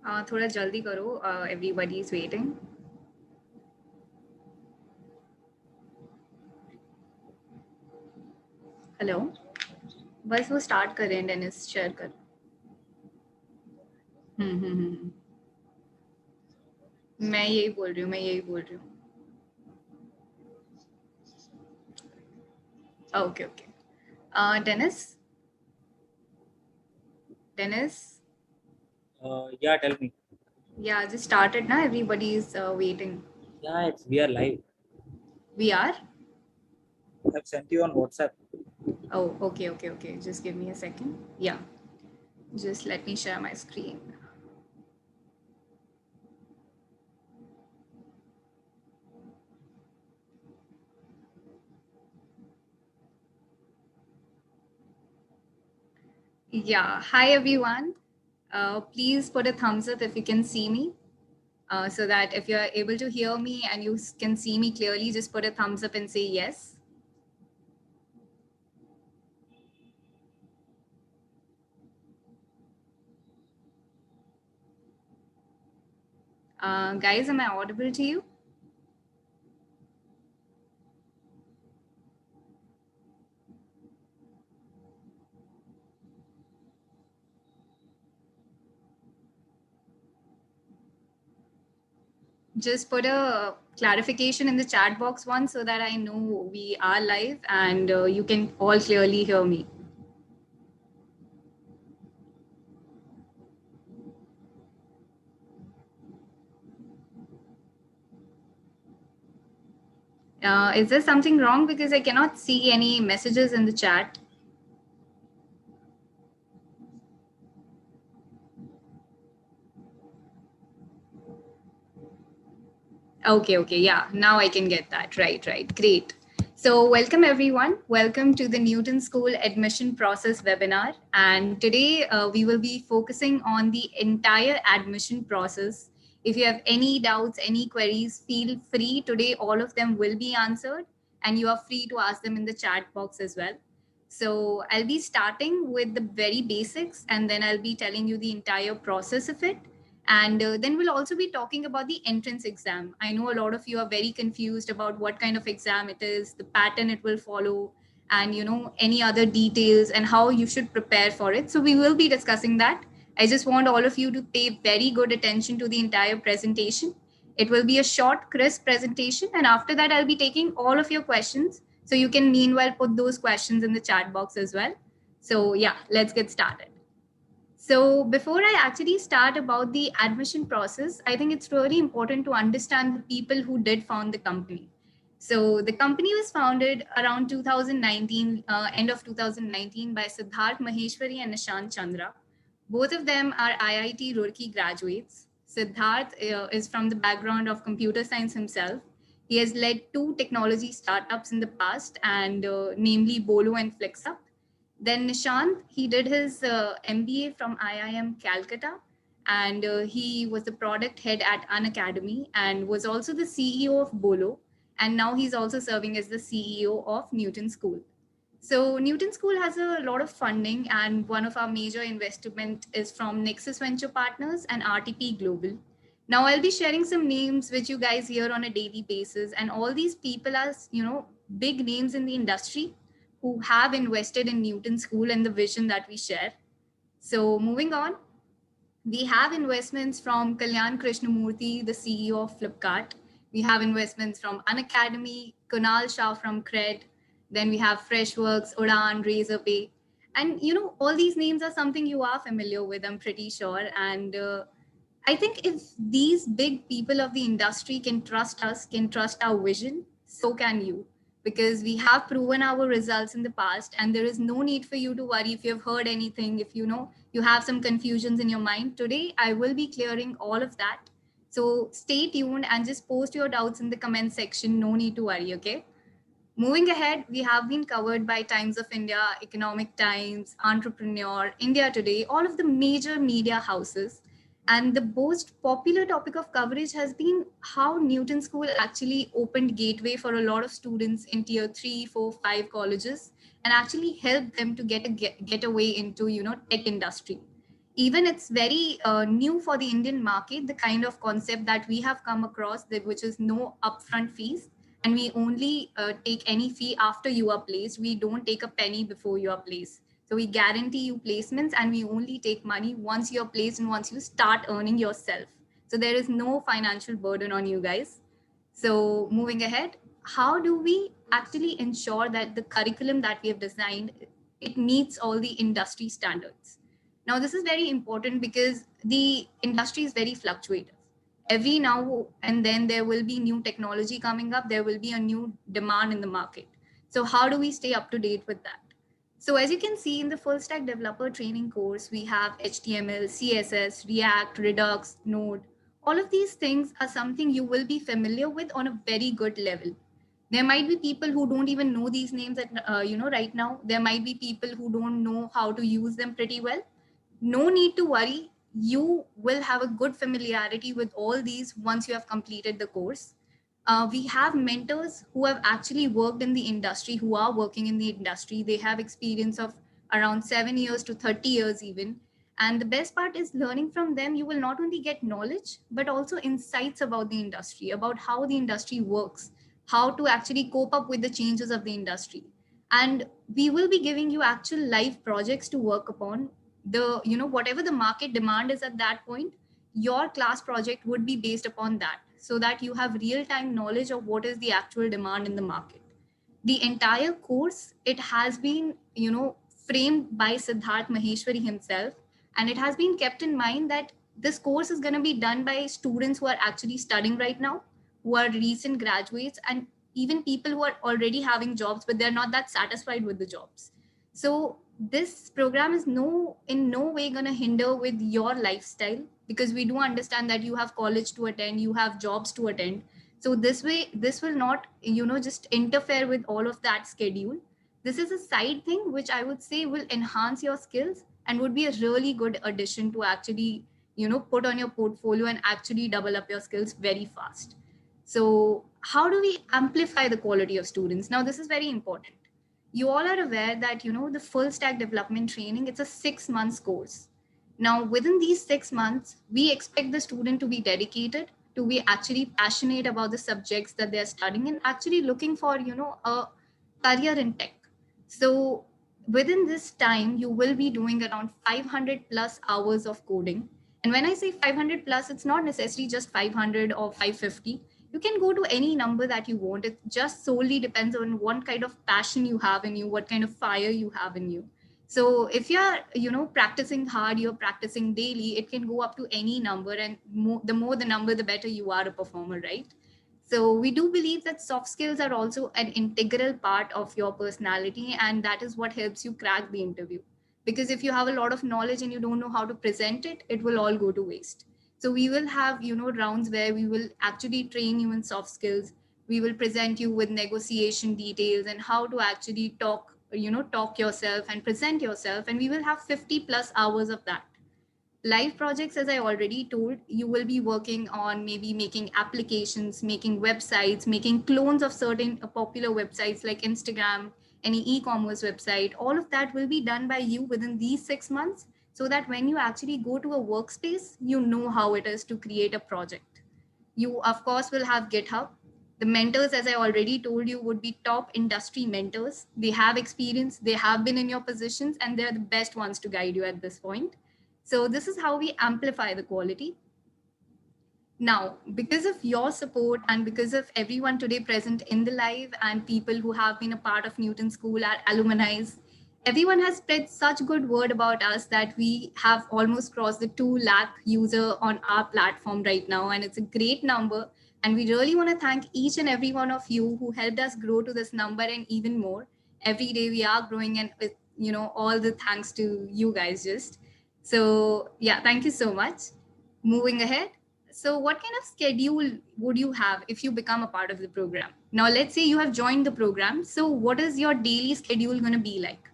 थोड़ा जल्दी करो, everybody is waiting. हेलो, बस वो स्टार्ट करें, डेनिस शेयर कर। हम्म। मैं यही बोल रही हूँ। Okay, Dennis. Yeah, tell me. Yeah, just started now. Everybody is waiting. Yeah, we are live. We are? I've sent you on WhatsApp. Oh, okay. Just give me a second. Yeah, just let me share my screen. Yeah, hi everyone. Please put a thumbs up if you can see me. So that if you're able to hear me and you can see me clearly, just put a thumbs up and say yes. Guys, am I audible to you? Just put a clarification in the chat box once so that I know we are live and you can all clearly hear me. Is there something wrong? Because I cannot see any messages in the chat. Okay. Yeah, now I can get that. Right. Great. So welcome everyone. Welcome to the Newton School Admission Process webinar. And today we will be focusing on the entire admission process. If you have any doubts, any queries, feel free. Today, all of them will be answered and you are free to ask them in the chat box as well. So I'll be starting with the very basics and then I'll be telling you the entire process of it. And then we'll also be talking about the entrance exam. I know a lot of you are very confused about what kind of exam it is, the pattern it will follow, and any other details and how you should prepare for it. So we will be discussing that. I just want all of you to pay very good attention to the entire presentation. It will be a short, crisp presentation. And after that, I'll be taking all of your questions. So you can meanwhile put those questions in the chat box as well. So yeah, let's get started. So before I actually start about the admission process, I think it's really important to understand the people who did found the company. So the company was founded around 2019, end of 2019 by Siddharth Maheshwari and Nishant Chandra. Both of them are IIT Roorkee graduates. Siddharth is from the background of computer science himself. He has led two technology startups in the past, and namely Bolo and FlexUp. Then Nishant, he did his MBA from IIM Calcutta, and he was the product head at Unacademy and was also the CEO of Bolo. And now he's also serving as the CEO of Newton School. So Newton School has a lot of funding, and one of our major investment is from Nexus Venture Partners and RTP Global. Now I'll be sharing some names which you guys hear on a daily basis, and all these people are, big names in the industry who have invested in Newton School and the vision that we share. So moving on, we have investments from Kalyan Krishnamurthy, the CEO of Flipkart. We have investments from Unacademy, Kunal Shah from Cred. Then we have Freshworks, Udan, Razorpay. And, all these names are something you are familiar with, I'm pretty sure. And I think if these big people of the industry can trust us, can trust our vision, so can you. Because we have proven our results in the past, and there is no need for you to worry if you have heard anything, if you have some confusions in your mind. Today, I will be clearing all of that. So stay tuned and just post your doubts in the comment section. No need to worry, okay? Moving ahead, we have been covered by Times of India, Economic Times, Entrepreneur, India Today, all of the major media houses. And the most popular topic of coverage has been how Newton School actually opened gateway for a lot of students in tier 3, 4, 5 colleges and actually helped them to get away into, tech industry. Even it's very new for the Indian market, the kind of concept that we have come across, that which is no upfront fees, and we only take any fee after you are placed. We don't take a penny before you are placed. So we guarantee you placements, and we only take money once you're placed and once you start earning yourself. So there is no financial burden on you guys. So moving ahead, how do we actually ensure that the curriculum that we have designed, it meets all the industry standards? Now, this is very important because the industry is very fluctuating. Every now and then there will be new technology coming up, there will be a new demand in the market. So how do we stay up to date with that? So as you can see in the full stack developer training course, we have HTML, CSS, React, Redux, Node. All of these things are something you will be familiar with on a very good level. There might be people who don't even know these names at, right now. There might be people who don't know how to use them pretty well. No need to worry. You will have a good familiarity with all these once you have completed the course. We have mentors who have actually worked in the industry, who are working in the industry. They have experience of around 7 years to 30 years even. And the best part is learning from them, you will not only get knowledge, but also insights about the industry, about how the industry works, how to actually cope up with the changes of the industry. And we will be giving you actual live projects to work upon. Whatever the market demand is at that point, your class project would be based upon that, so that you have real time knowledge of what is the actual demand in the market. The entire course, it has been framed by Siddharth Maheshwari himself, and it has been kept in mind that this course is going to be done by students who are actually studying right now, who are recent graduates, and even people who are already having jobs but they're not that satisfied with the jobs. So this program is in no way going to hinder with your lifestyle, because we do understand that you have college to attend, you have jobs to attend. So this way, this will not just interfere with all of that schedule. This is a side thing which I would say will enhance your skills and would be a really good addition to actually put on your portfolio and actually double up your skills very fast. So how do we amplify the quality of students? Now this is very important. You all are aware that the full stack development training, it's a 6 months course. Now within these 6 months, we expect the student to be dedicated, to be actually passionate about the subjects that they're studying, and actually looking for a career in tech. So within this time, you will be doing around 500 plus hours of coding. And when I say 500 plus, it's not necessarily just 500 or 550. You can go to any number that you want. It just solely depends on what kind of passion you have in you, what kind of fire you have in you. So if you're practicing hard, you're practicing daily, it can go up to any number, and the more the number, the better you are a performer, right? So we do believe that soft skills are also an integral part of your personality, and that is what helps you crack the interview. Because if you have a lot of knowledge and you don't know how to present it, it will all go to waste. So we will have rounds where we will actually train you in soft skills. We will present you with negotiation details and how to actually talk yourself and present yourself, and we will have 50 plus hours of that. Live projects, as I already told, you will be working on maybe making applications, making websites, making clones of certain popular websites like Instagram, any e-commerce website. All of that will be done by you within these 6 months, so that when you actually go to a workspace, you know how it is to create a project. You, of course, will have GitHub. The mentors, as I already told you, would be top industry mentors. They have experience, they have been in your positions, and they're the best ones to guide you at this point. So this is how we amplify the quality. Now, because of your support and because of everyone today present in the live and people who have been a part of Newton School, our alumni, everyone has spread such good word about us that we have almost crossed the 2 lakh user on our platform right now. And it's a great number. And we really want to thank each and every one of you who helped us grow to this number and even more. Every day we are growing, and with, all the thanks to you guys just. So yeah, thank you so much. Moving ahead. So what kind of schedule would you have if you become a part of the program? Now, let's say you have joined the program. So what is your daily schedule going to be like?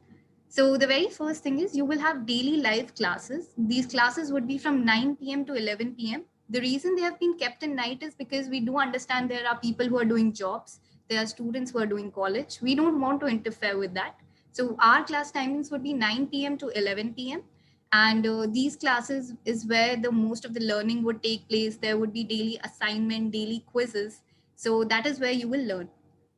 So the very first thing is you will have daily live classes. These classes would be from 9 p.m. to 11 p.m. The reason they have been kept in night is because we do understand there are people who are doing jobs. There are students who are doing college. We don't want to interfere with that. So our class timings would be 9 p.m. to 11 p.m. And these classes is where the most of the learning would take place. There would be daily assignment, daily quizzes. So that is where you will learn.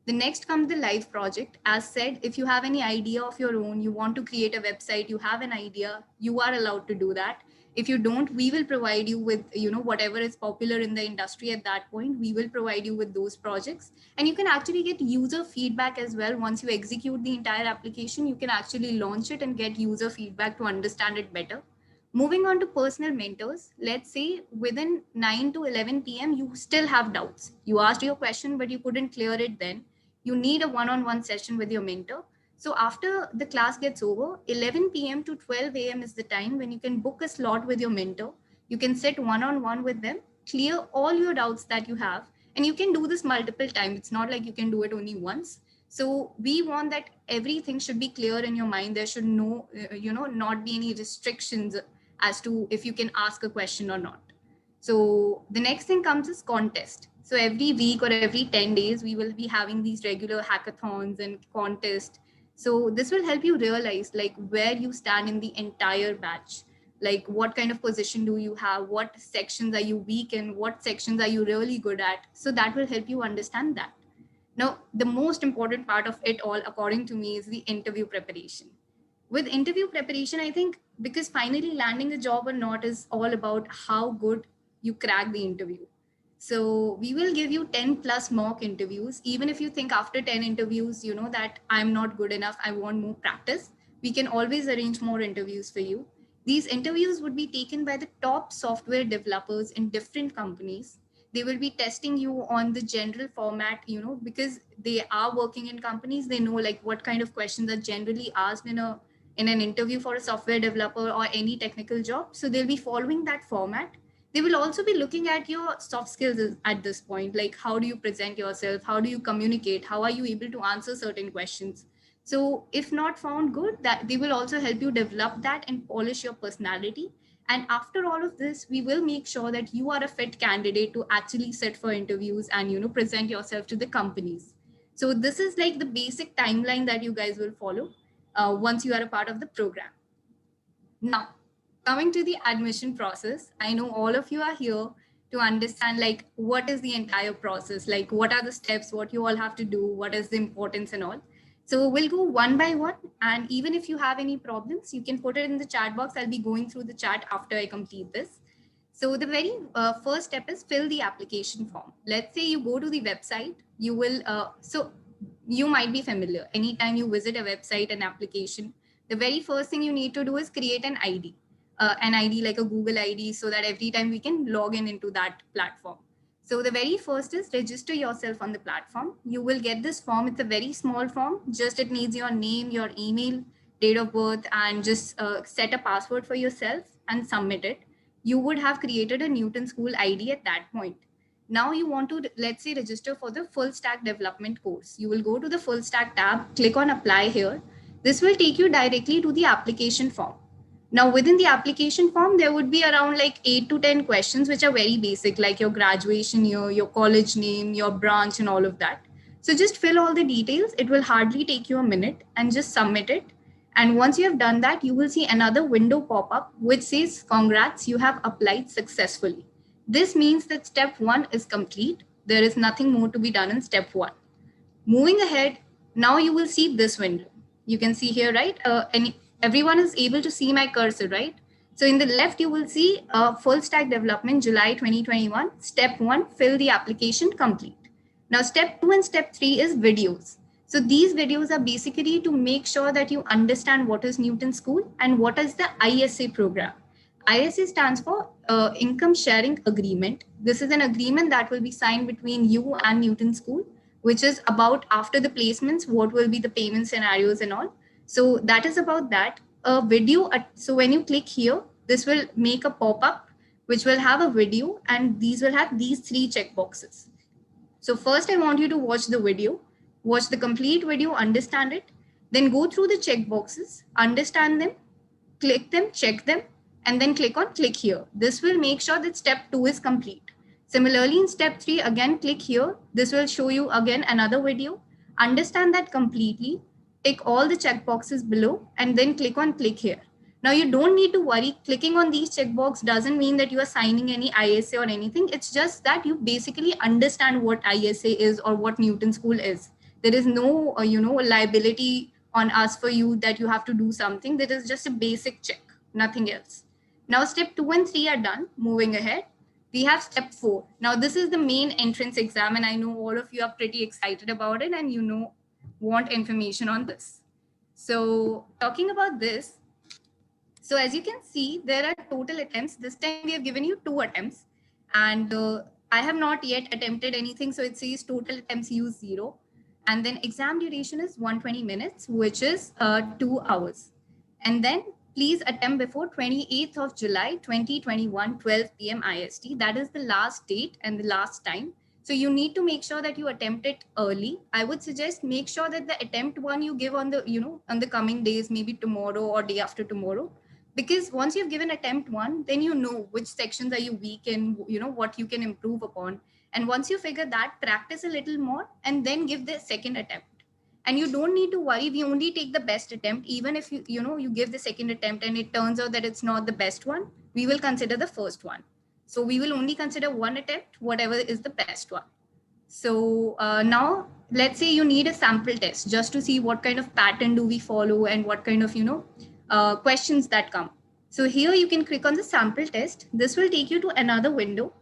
The next comes the live project. As said, if you have any idea of your own, you want to create a website, you have an idea, you are allowed to do that. If you don't, we will provide you with, whatever is popular in the industry at that point. We will provide you with those projects, and you can actually get user feedback as well. Once you execute the entire application, you can actually launch it and get user feedback to understand it better. Moving on to personal mentors, let's say within 9 to 11 p.m., you still have doubts. You asked your question, but you couldn't clear it then. You need a one-on-one session with your mentor. So after the class gets over, 11 p.m. to 12 a.m. is the time when you can book a slot with your mentor. You can sit one-on-one with them, clear all your doubts that you have, and you can do this multiple times. It's not like you can do it only once. So we want that everything should be clear in your mind. There should not be any restrictions as to if you can ask a question or not. So the next thing comes is contest. So every week or every 10 days, we will be having these regular hackathons and contests. So this will help you realize like where you stand in the entire batch. Like what kind of position do you have? What sections are you weak in? What sections are you really good at? So that will help you understand that. Now, the most important part of it all, according to me, is the interview preparation. With interview preparation, I think because finally landing a job or not is all about how good you crack the interview. So we will give you 10 plus mock interviews. Even if you think after 10 interviews, that I'm not good enough, I want more practice, we can always arrange more interviews for you. These interviews would be taken by the top software developers in different companies. They will be testing you on the general format, because they are working in companies. They know like what kind of questions are generally asked in an interview for a software developer or any technical job. So they'll be following that format. They will also be looking at your soft skills at this point, like how do you present yourself, how do you communicate, how are you able to answer certain questions. So if not found good, that they will also help you develop that and polish your personality. And after all of this, we will make sure that you are a fit candidate to actually sit for interviews and present yourself to the companies. So this is like the basic timeline that you guys will follow once you are a part of the program. Now, coming to the admission process, I know all of you are here to understand like what is the entire process, like what are the steps, what you all have to do, what is the importance and all. So we'll go one by one, and even if you have any problems, you can put it in the chat box. I'll be going through the chat after I complete this. So the very first step is fill the application form. Let's say you go to the website, you will, so you might be familiar. Anytime you visit a website, an application, the very first thing you need to do is create an ID like a Google ID, so that every time we can log in into that platform. So the very first is register yourself on the platform. You will get this form. It's a very small form. Just it needs your name, your email, date of birth, and just set a password for yourself and submit it. You would have created a Newton School ID at that point. Now you want to, let's say, register for the full stack development course. You will go to the full stack tab, click on apply here. This will take you directly to the application form. Now within the application form, there would be around like 8 to 10 questions, which are very basic, like your graduation year, your college name, your branch, and all of that. So just fill all the details. It will hardly take you a minute, and just submit it. And once you have done that, you will see another window pop up, which says, congrats, you have applied successfully. This means that step 1 is complete. There is nothing more to be done in step 1. Moving ahead, now you will see this window. You can see here, right? And everyone is able to see my cursor, right? So in the left, you will see full stack development, July 2021. Step 1, fill the application, complete. Now, step 2 and step 3 is videos. So these videos are basically to make sure that you understand what is Newton School and what is the ISA program. ISA stands for Income Sharing Agreement. This is an agreement that will be signed between you and Newton School, which is about after the placements, what will be the payment scenarios and all. So that is about that. A video. So when you click here, this will make a pop-up, which will have a video, and these will have these 3 checkboxes. So first I want you to watch the video, watch the complete video, understand it, then go through the checkboxes, understand them, click them, check them, and then click on click here. This will make sure that step 2 is complete. Similarly, in step 3, again, click here. This will show you again another video. Understand that completely. Tick all the checkboxes below and then click on click here. Now you don't need to worry. Clicking on these checkbox doesn't mean that you are signing any ISA or anything. It's just that you basically understand what ISA is or what Newton School is. There is no, liability on us for you that you have to do something. That is just a basic check, nothing else. Now step 2 and 3 are done. Moving ahead, we have step 4. Now this is the main entrance exam, and I know all of you are pretty excited about it and want information on this. So talking about this, so as you can see, there are total attempts. This time we have given you 2 attempts, and I have not yet attempted anything. So it says total attempts use 0. And then exam duration is 120 minutes, which is 2 hours. And then please attempt before 28th of July, 2021, 12 p.m. IST. That is the last date and the last time. So you need to make sure that you attempt it early. I would suggest make sure that the attempt one you give on the, on the coming days, maybe tomorrow or day after tomorrow, because once you've given attempt 1, then you know which sections are you weak in, what you can improve upon. And once you figure that, practice a little more and then give the second attempt. And you don't need to worry. We only take the best attempt. Even if you give the second attempt and it turns out that it's not the best one, we will consider the first one. So we will only consider one attempt, whatever is the best one. So now let's say you need a sample test just to see what kind of pattern do we follow and what kind of, questions that come. So here you can click on the sample test. This will take you to another window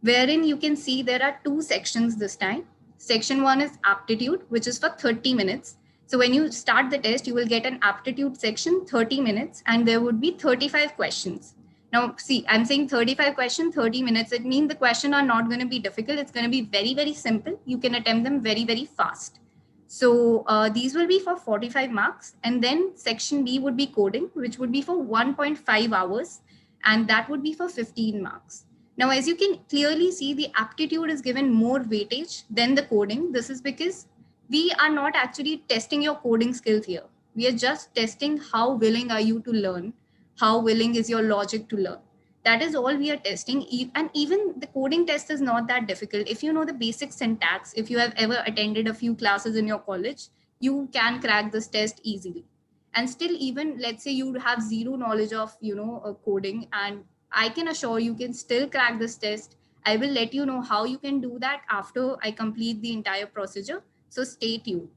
wherein you can see there are 2 sections this time. Section 1 is aptitude, which is for 30 minutes. So when you start the test, you will get an aptitude section, 30 minutes, and there would be 35 questions. Now, see, I'm saying 35 questions, 30 minutes. It means the questions are not going to be difficult. It's going to be very, very simple. You can attempt them very, very fast. So these will be for 45 marks. And then section B would be coding, which would be for 1.5 hours. And that would be for 15 marks. Now, as you can clearly see, the aptitude is given more weightage than the coding. This is because we are not actually testing your coding skills here. We are just testing how willing are you to learn, how willing is your logic to learn. That is all we are testing. And even the coding test is not that difficult. If you know the basic syntax, if you have ever attended a few classes in your college, you can crack this test easily. And still, even let's say you have zero knowledge of, coding, and I can assure you can still crack this test. I will let you know how you can do that after I complete the entire procedure. So stay tuned.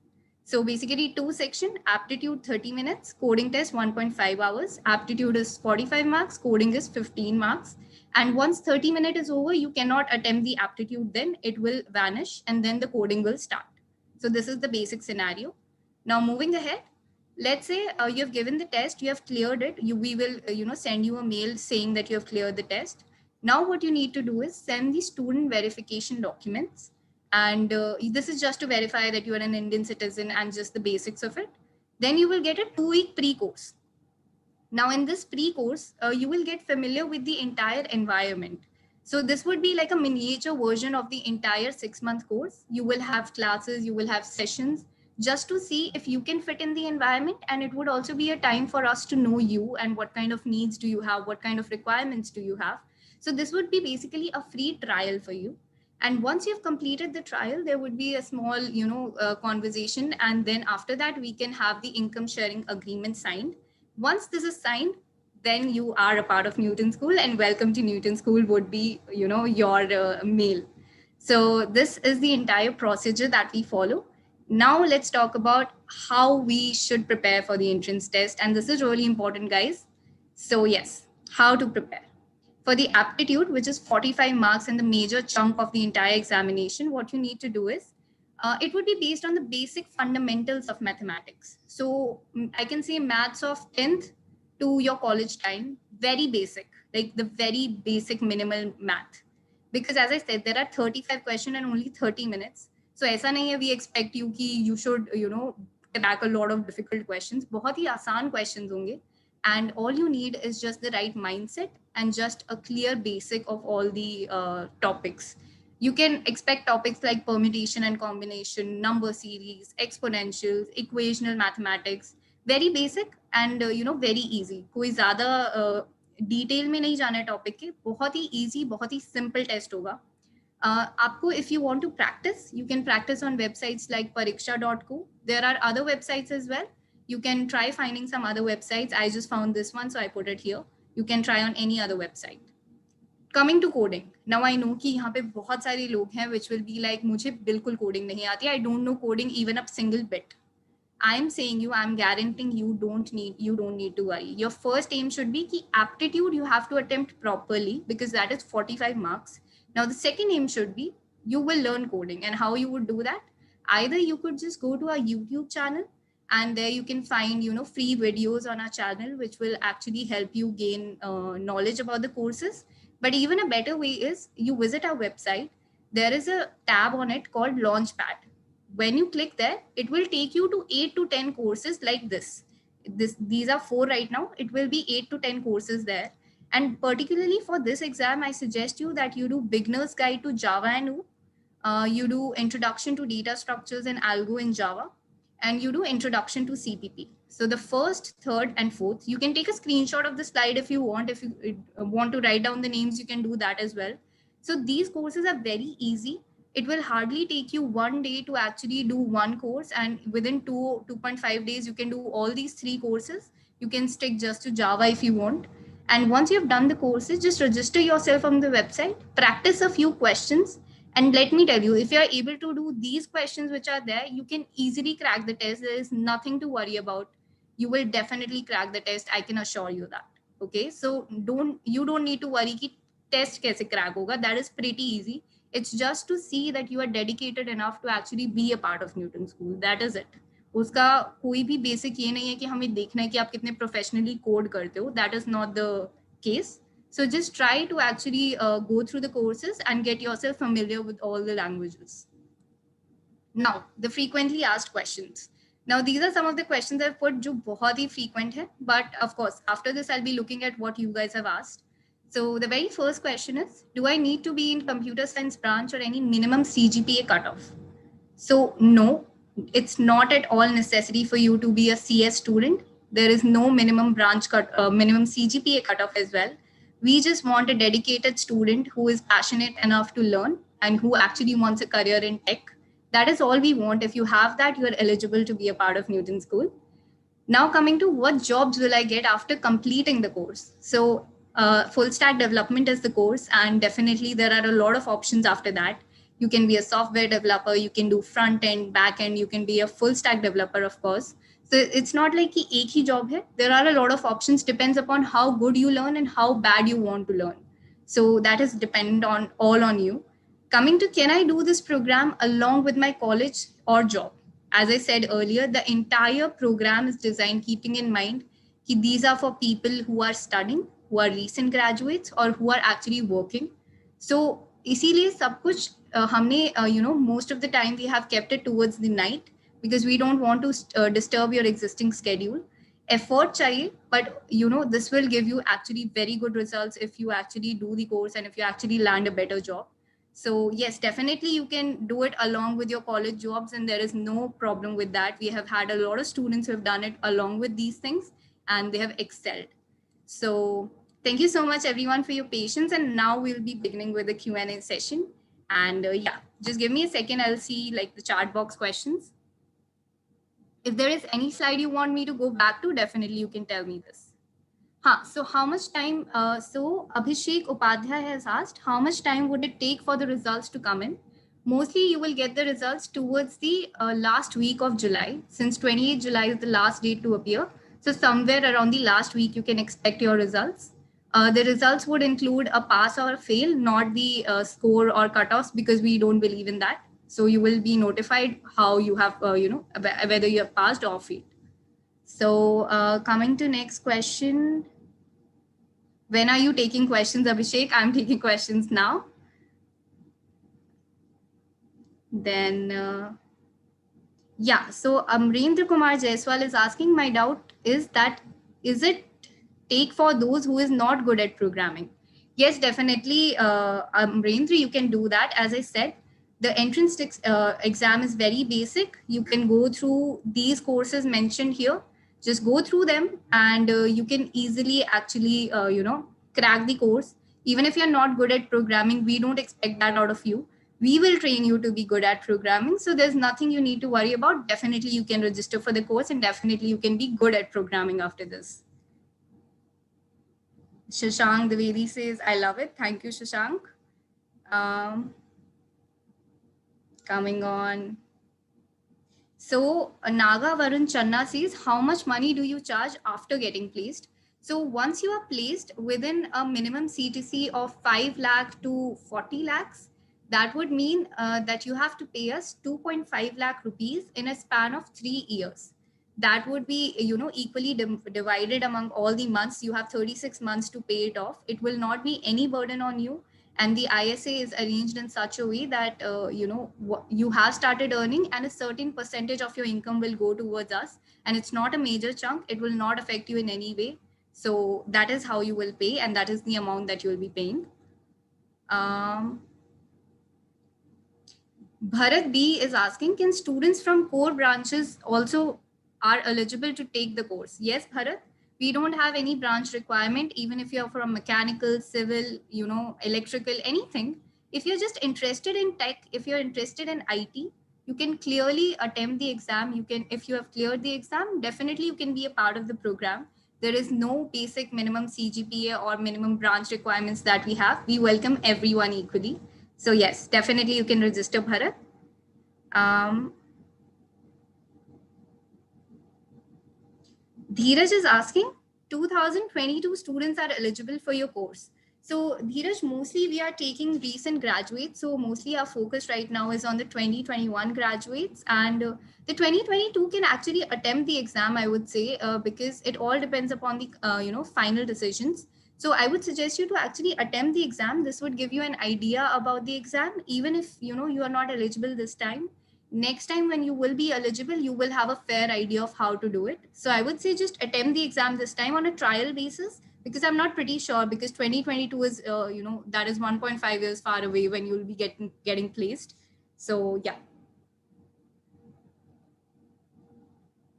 So basically 2 section, aptitude 30 minutes, coding test 1.5 hours, aptitude is 45 marks, coding is 15 marks. And once 30 minutes is over, you cannot attempt the aptitude, then it will vanish and then the coding will start. So this is the basic scenario. Now moving ahead, let's say you have given the test, you have cleared it. We will send you a mail saying that you have cleared the test. Now what you need to do is send the student verification documents. And this is just to verify that you are an Indian citizen and just the basics of it. Then you will get a 2-week pre-course. Now in this pre-course, you will get familiar with the entire environment. So this would be like a miniature version of the entire 6-month course. You will have classes, you will have sessions, just to see if you can fit in the environment. And it would also be a time for us to know you and what kind of needs do you have, what kind of requirements do you have. So this would be basically a free trial for you. And once you've completed the trial, there would be a small, conversation. And then after that, we can have the income sharing agreement signed. Once this is signed, then you are a part of Newton School, and welcome to Newton School would be, your mail. So this is the entire procedure that we follow. Now let's talk about how we should prepare for the entrance test. And this is really important, guys. So yes, how to prepare. For the aptitude, which is 45 marks and the major chunk of the entire examination, what you need to do is, it would be based on the basic fundamentals of mathematics. So I can say maths of 10th to your college time, very basic, like the very basic minimal math. Because as I said, there are 35 questions and only 30 minutes. So ऐसा नहीं है we expect you कि you should, crack a lot of difficult questions. बहुत ही आसान questions होंगे. And all you need is just the right mindset and just a clear basic of all the topics. You can expect topics like permutation and combination, number series, exponentials, equational mathematics, very basic and very easy. कोई ज़्यादा detail में नहीं जाना है topic के, बहुत ही easy, बहुत ही simple test होगा. आपको if you want to practice, you can practice on websites like pariksha.co. There are other websites as well. You can try finding some other websites. I just found this one, so I put it here. You can try on any other website. Coming to coding, now I know कि यहाँ पे बहुत सारे लोग हैं which will be like मुझे बिल्कुल coding नहीं आती, I don't know coding even a single bit. I'm saying you, I'm guaranteeing you don't need to worry. Your first aim should be कि aptitude you have to attempt properly because that is 45 marks. Now the second aim should be you will learn coding, and how you would do that? Either you could just go to our YouTube channel, and there you can find free videos on our channel which will actually help you gain knowledge about the courses. But even a better way is you visit our website. There is a tab on it called Launchpad. When you click there, it will take you to 8 to 10 courses like this. These are 4 right now. It will be 8 to 10 courses there. And particularly for this exam, I suggest you that you do Beginner's Guide to Java and OO. You do Introduction to Data Structures and Algo in Java. And you do Introduction to CPP. So the first, third, and fourth, you can take a screenshot of the slide if you want. If you want to write down the names, you can do that as well. So these courses are very easy. It will hardly take you 1 day to actually do one course, and within 2.5 days, you can do all these 3 courses. You can stick just to Java if you want. And once you've done the courses, just register yourself on the website, practice a few questions. And let me tell you, if you're able to do these questions which are there, you can easily crack the test. There is nothing to worry about. You will definitely crack the test. I can assure you that. Okay, so you don't need to worry कि test कैसे crack होगा. That is pretty easy. It's just to see that you are dedicated enough to actually be a part of Newton School. That is it. उसका कोई भी basic ये नहीं है कि हमें देखना है कि आप कितने professionally code करते हो. That is not the case. So just try to actually go through the courses and get yourself familiar with all the languages. Now, the frequently asked questions. Now, these are some of the questions I've put जो बहुत ही frequent है. But of course, after this, I'll be looking at what you guys have asked. So the very first question is, do I need to be in computer science branch or any minimum CGPA cutoff? So no, it's not at all necessary for you to be a CS student. There is no minimum minimum CGPA cutoff as well. We just want a dedicated student who is passionate enough to learn and who actually wants a career in tech. That is all we want. If you have that, you are eligible to be a part of Newton School. Now coming to what jobs will I get after completing the course? So full stack development is the course, and definitely there are a lot of options after that. You can be a software developer, you can do front end, back end, you can be a full stack developer, of course. So it's not like कि एक ही job है. There are a lot of options, depends upon how good you learn and how bad you want to learn. So that is dependent on all on you. Coming to, can I do this program along with my college or job? As I said earlier, the entire program is designed keeping in mind that these are for people who are studying, who are recent graduates, or who are actually working. So इसीलिए सब कुछ हमने most of the time we have kept it towards the night because we don't want to disturb your existing schedule. Effort चाहिए, but this will give you actually very good results if you actually do the course and if you actually land a better job. So yes, definitely you can do it along with your college jobs, and there is no problem with that. We have had a lot of students who have done it along with these things and they have excelled. So thank you so much everyone for your patience, and now we'll be beginning with the Q&A session. And yeah, just give me a second. I'll see like the chat box questions. If there is any slide you want me to go back to, definitely you can tell me this. So how much time, so Abhishek Upadhyay has asked, how much time would it take for the results to come in? Mostly you will get the results towards the last week of July, since 28th July is the last date to appear. So somewhere around the last week, you can expect your results. The results would include a pass or a fail, not the score or cutoffs, because we don't believe in that. So you will be notified how you have, whether you have passed or failed. So coming to next question. When are you taking questions, Abhishek? I'm taking questions now. Then, yeah, so Amrendra Kumar Jaiswal is asking, my doubt is that, is it take for those who is not good at programming? Yes, definitely, Amrendra, you can do that. As I said, the entrance exam is very basic. You can go through these courses mentioned here. Just go through them and you can easily actually, crack the course. Even if you're not good at programming, we don't expect that out of you. We will train you to be good at programming. So there's nothing you need to worry about. Definitely you can register for the course and definitely you can be good at programming after this. Shashank Dwivedi says, I love it. Thank you, Shashank. Coming on. So Naga Varun Channa says, how much money do you charge after getting placed? So once you are placed within a minimum CTC of 5 lakh to 40 lakhs, that would mean that you have to pay us 2.5 lakh rupees in a span of 3 years. That would be, equally divided among all the months. You have 36 months to pay it off. It will not be any burden on you. And the ISA is arranged in such a way that you have started earning and a certain percentage of your income will go towards us, and it's not a major chunk. It will not affect you in any way. So that is how you will pay, and that is the amount that you will be paying. Bharat B is asking, can students from core branches also are eligible to take the course? Yes, Bharat. We don't have any branch requirement, even if you're from mechanical, civil, electrical, anything. If you're just interested in tech, if you're interested in IT, you can clearly attempt the exam. If you have cleared the exam, definitely you can be a part of the program. There is no basic minimum CGPA or minimum branch requirements that we have. We welcome everyone equally. So yes, definitely you can register, Bharat. Dheeraj is asking, 2022 students are eligible for your course. So Dheeraj, mostly we are taking recent graduates. So mostly our focus right now is on the 2021 graduates, and the 2022 can actually attempt the exam, I would say, because it all depends upon the, final decisions. So I would suggest you to actually attempt the exam. This would give you an idea about the exam, even if, you are not eligible this time. Next time when you will be eligible, you will have a fair idea of how to do it. So I would say just attempt the exam this time on a trial basis, because I'm not pretty sure, because 2022 is, that is 1.5 years far away when you'll be getting placed. So yeah.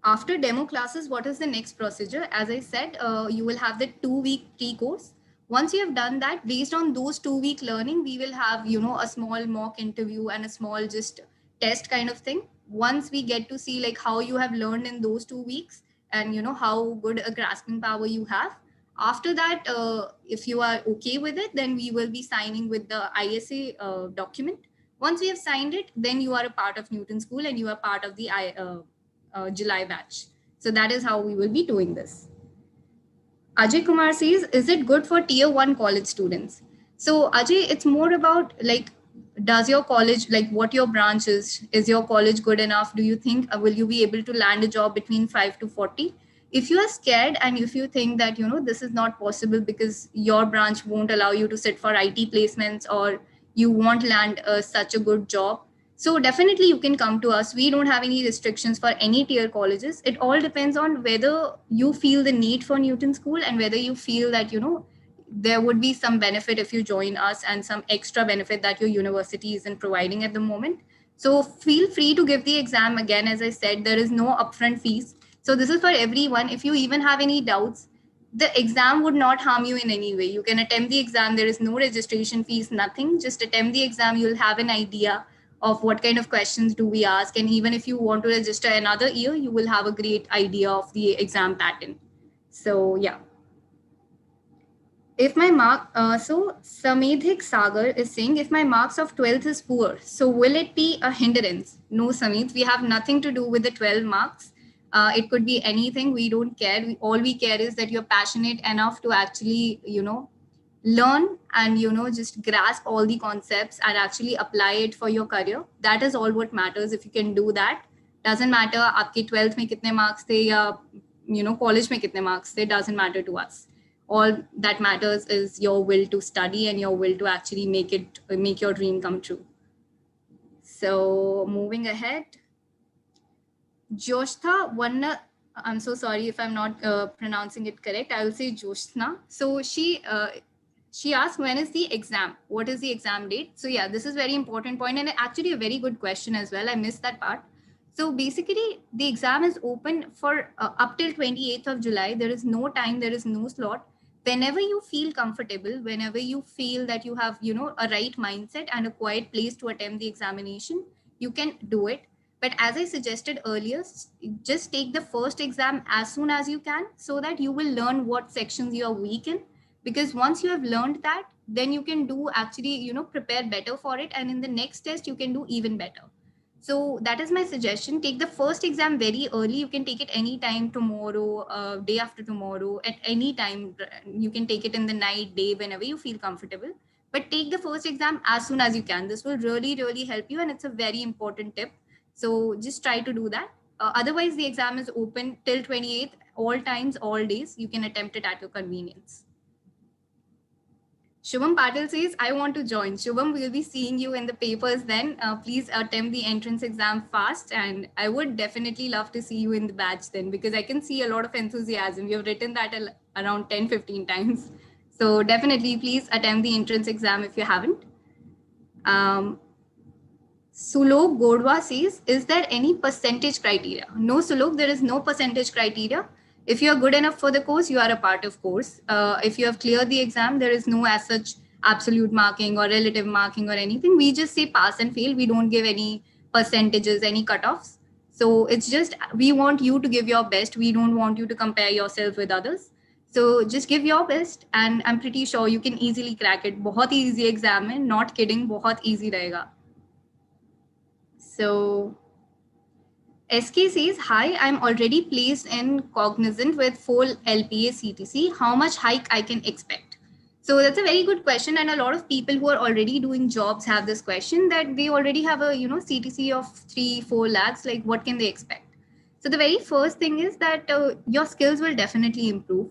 After demo classes, what is the next procedure? As I said, you will have the 2-week pre-course. Once you have done that, based on those 2-week learning, we will have, a small mock interview and a small just test kind of thing. Once we get to see like how you have learned in those 2 weeks and, how good a grasping power you have. After that, if you are okay with it, then we will be signing with the ISA document. Once we have signed it, then you are a part of Newton School and you are part of the July batch. So that is how we will be doing this. Ajay Kumar says, is it good for tier 1 college students? So Ajay, it's more about like, does your college, like what your branch is your college good enough? Do you think, will you be able to land a job between 5 to 40? If you are scared and if you think that, this is not possible because your branch won't allow you to sit for IT placements or you won't land such a good job, so definitely you can come to us. We don't have any restrictions for any tier colleges. It all depends on whether you feel the need for Newton School and whether you feel that, there would be some benefit if you join us and some extra benefit that your university isn't providing at the moment. So feel free to give the exam. Again, as I said, there is no upfront fees. So this is for everyone. If you even have any doubts, the exam would not harm you in any way. You can attempt the exam. There is no registration fees, nothing. Just attempt the exam. You'll have an idea of what kind of questions do we ask. And even if you want to register another year, you will have a great idea of the exam pattern. So yeah. If my so Samedhik Sagar is saying, if my marks of 12th is poor, so will it be a hindrance? No, Samit, we have nothing to do with the 12 marks. It could be anything. We don't care. All we care is that you're passionate enough to actually, learn and, just grasp all the concepts and actually apply it for your career. That is all what matters. If you can do that, doesn't matter आपके 12th में कितने marks थे या college में कितने marks थे, doesn't matter to us. All that matters is your will to study and your will to actually make your dream come true. So moving ahead, Joshtha Vanna, I'm so sorry if I'm not pronouncing it correct. I will say Joshtna. So she asked, when is the exam? What is the exam date? So yeah, this is very important point and actually a very good question as well. I missed that part. So basically the exam is open for up till 28th of July. There is no time, there is no slot. whenever you feel comfortable, whenever you feel that you have, a right mindset and a quiet place to attempt the examination, you can do it. But as I suggested earlier, just take the first exam as soon as you can, so that you will learn what sections you are weak in. Because once you have learned that, then you can do actually, prepare better for it. And in the next test, you can do even better. So that is my suggestion. Take the first exam very early. You can take it anytime, tomorrow, day after tomorrow, at any time. You can take it in the night, day, whenever you feel comfortable. But take the first exam as soon as you can. This will really, really help you. And it's a very important tip. So just try to do that. Otherwise, the exam is open till 28th, all times, all days. You can attempt it at your convenience. Shubham Patil says, I want to join. Shubham, we'll be seeing you in the papers then. Please attempt the entrance exam fast. And I would definitely love to see you in the batch then, because I can see a lot of enthusiasm. You've written that around 10, 15 times. So definitely, please attempt the entrance exam if you haven't. Sulok Godwa says, is there any percentage criteria? No, Sulok, there is no percentage criteria. If you are good enough for the course, you are a part of course. If you have cleared the exam, there is no as such absolute marking or relative marking or anything. We just say pass and fail. We don't give any percentages, any cutoffs. So it's just, we want you to give your best. We don't want you to compare yourself with others. So just give your best, and I'm pretty sure you can easily crack it. बहुत easy exam है, not kidding, बहुत easy रहेगा. So SK says, hi, I'm already placed in Cognizant with full LPA CTC. How much hike I can expect? So that's a very good question. And a lot of people who are already doing jobs have this question, that they already have a, CTC of 3-4 lakhs. Like, what can they expect? So the very first thing is that your skills will definitely improve.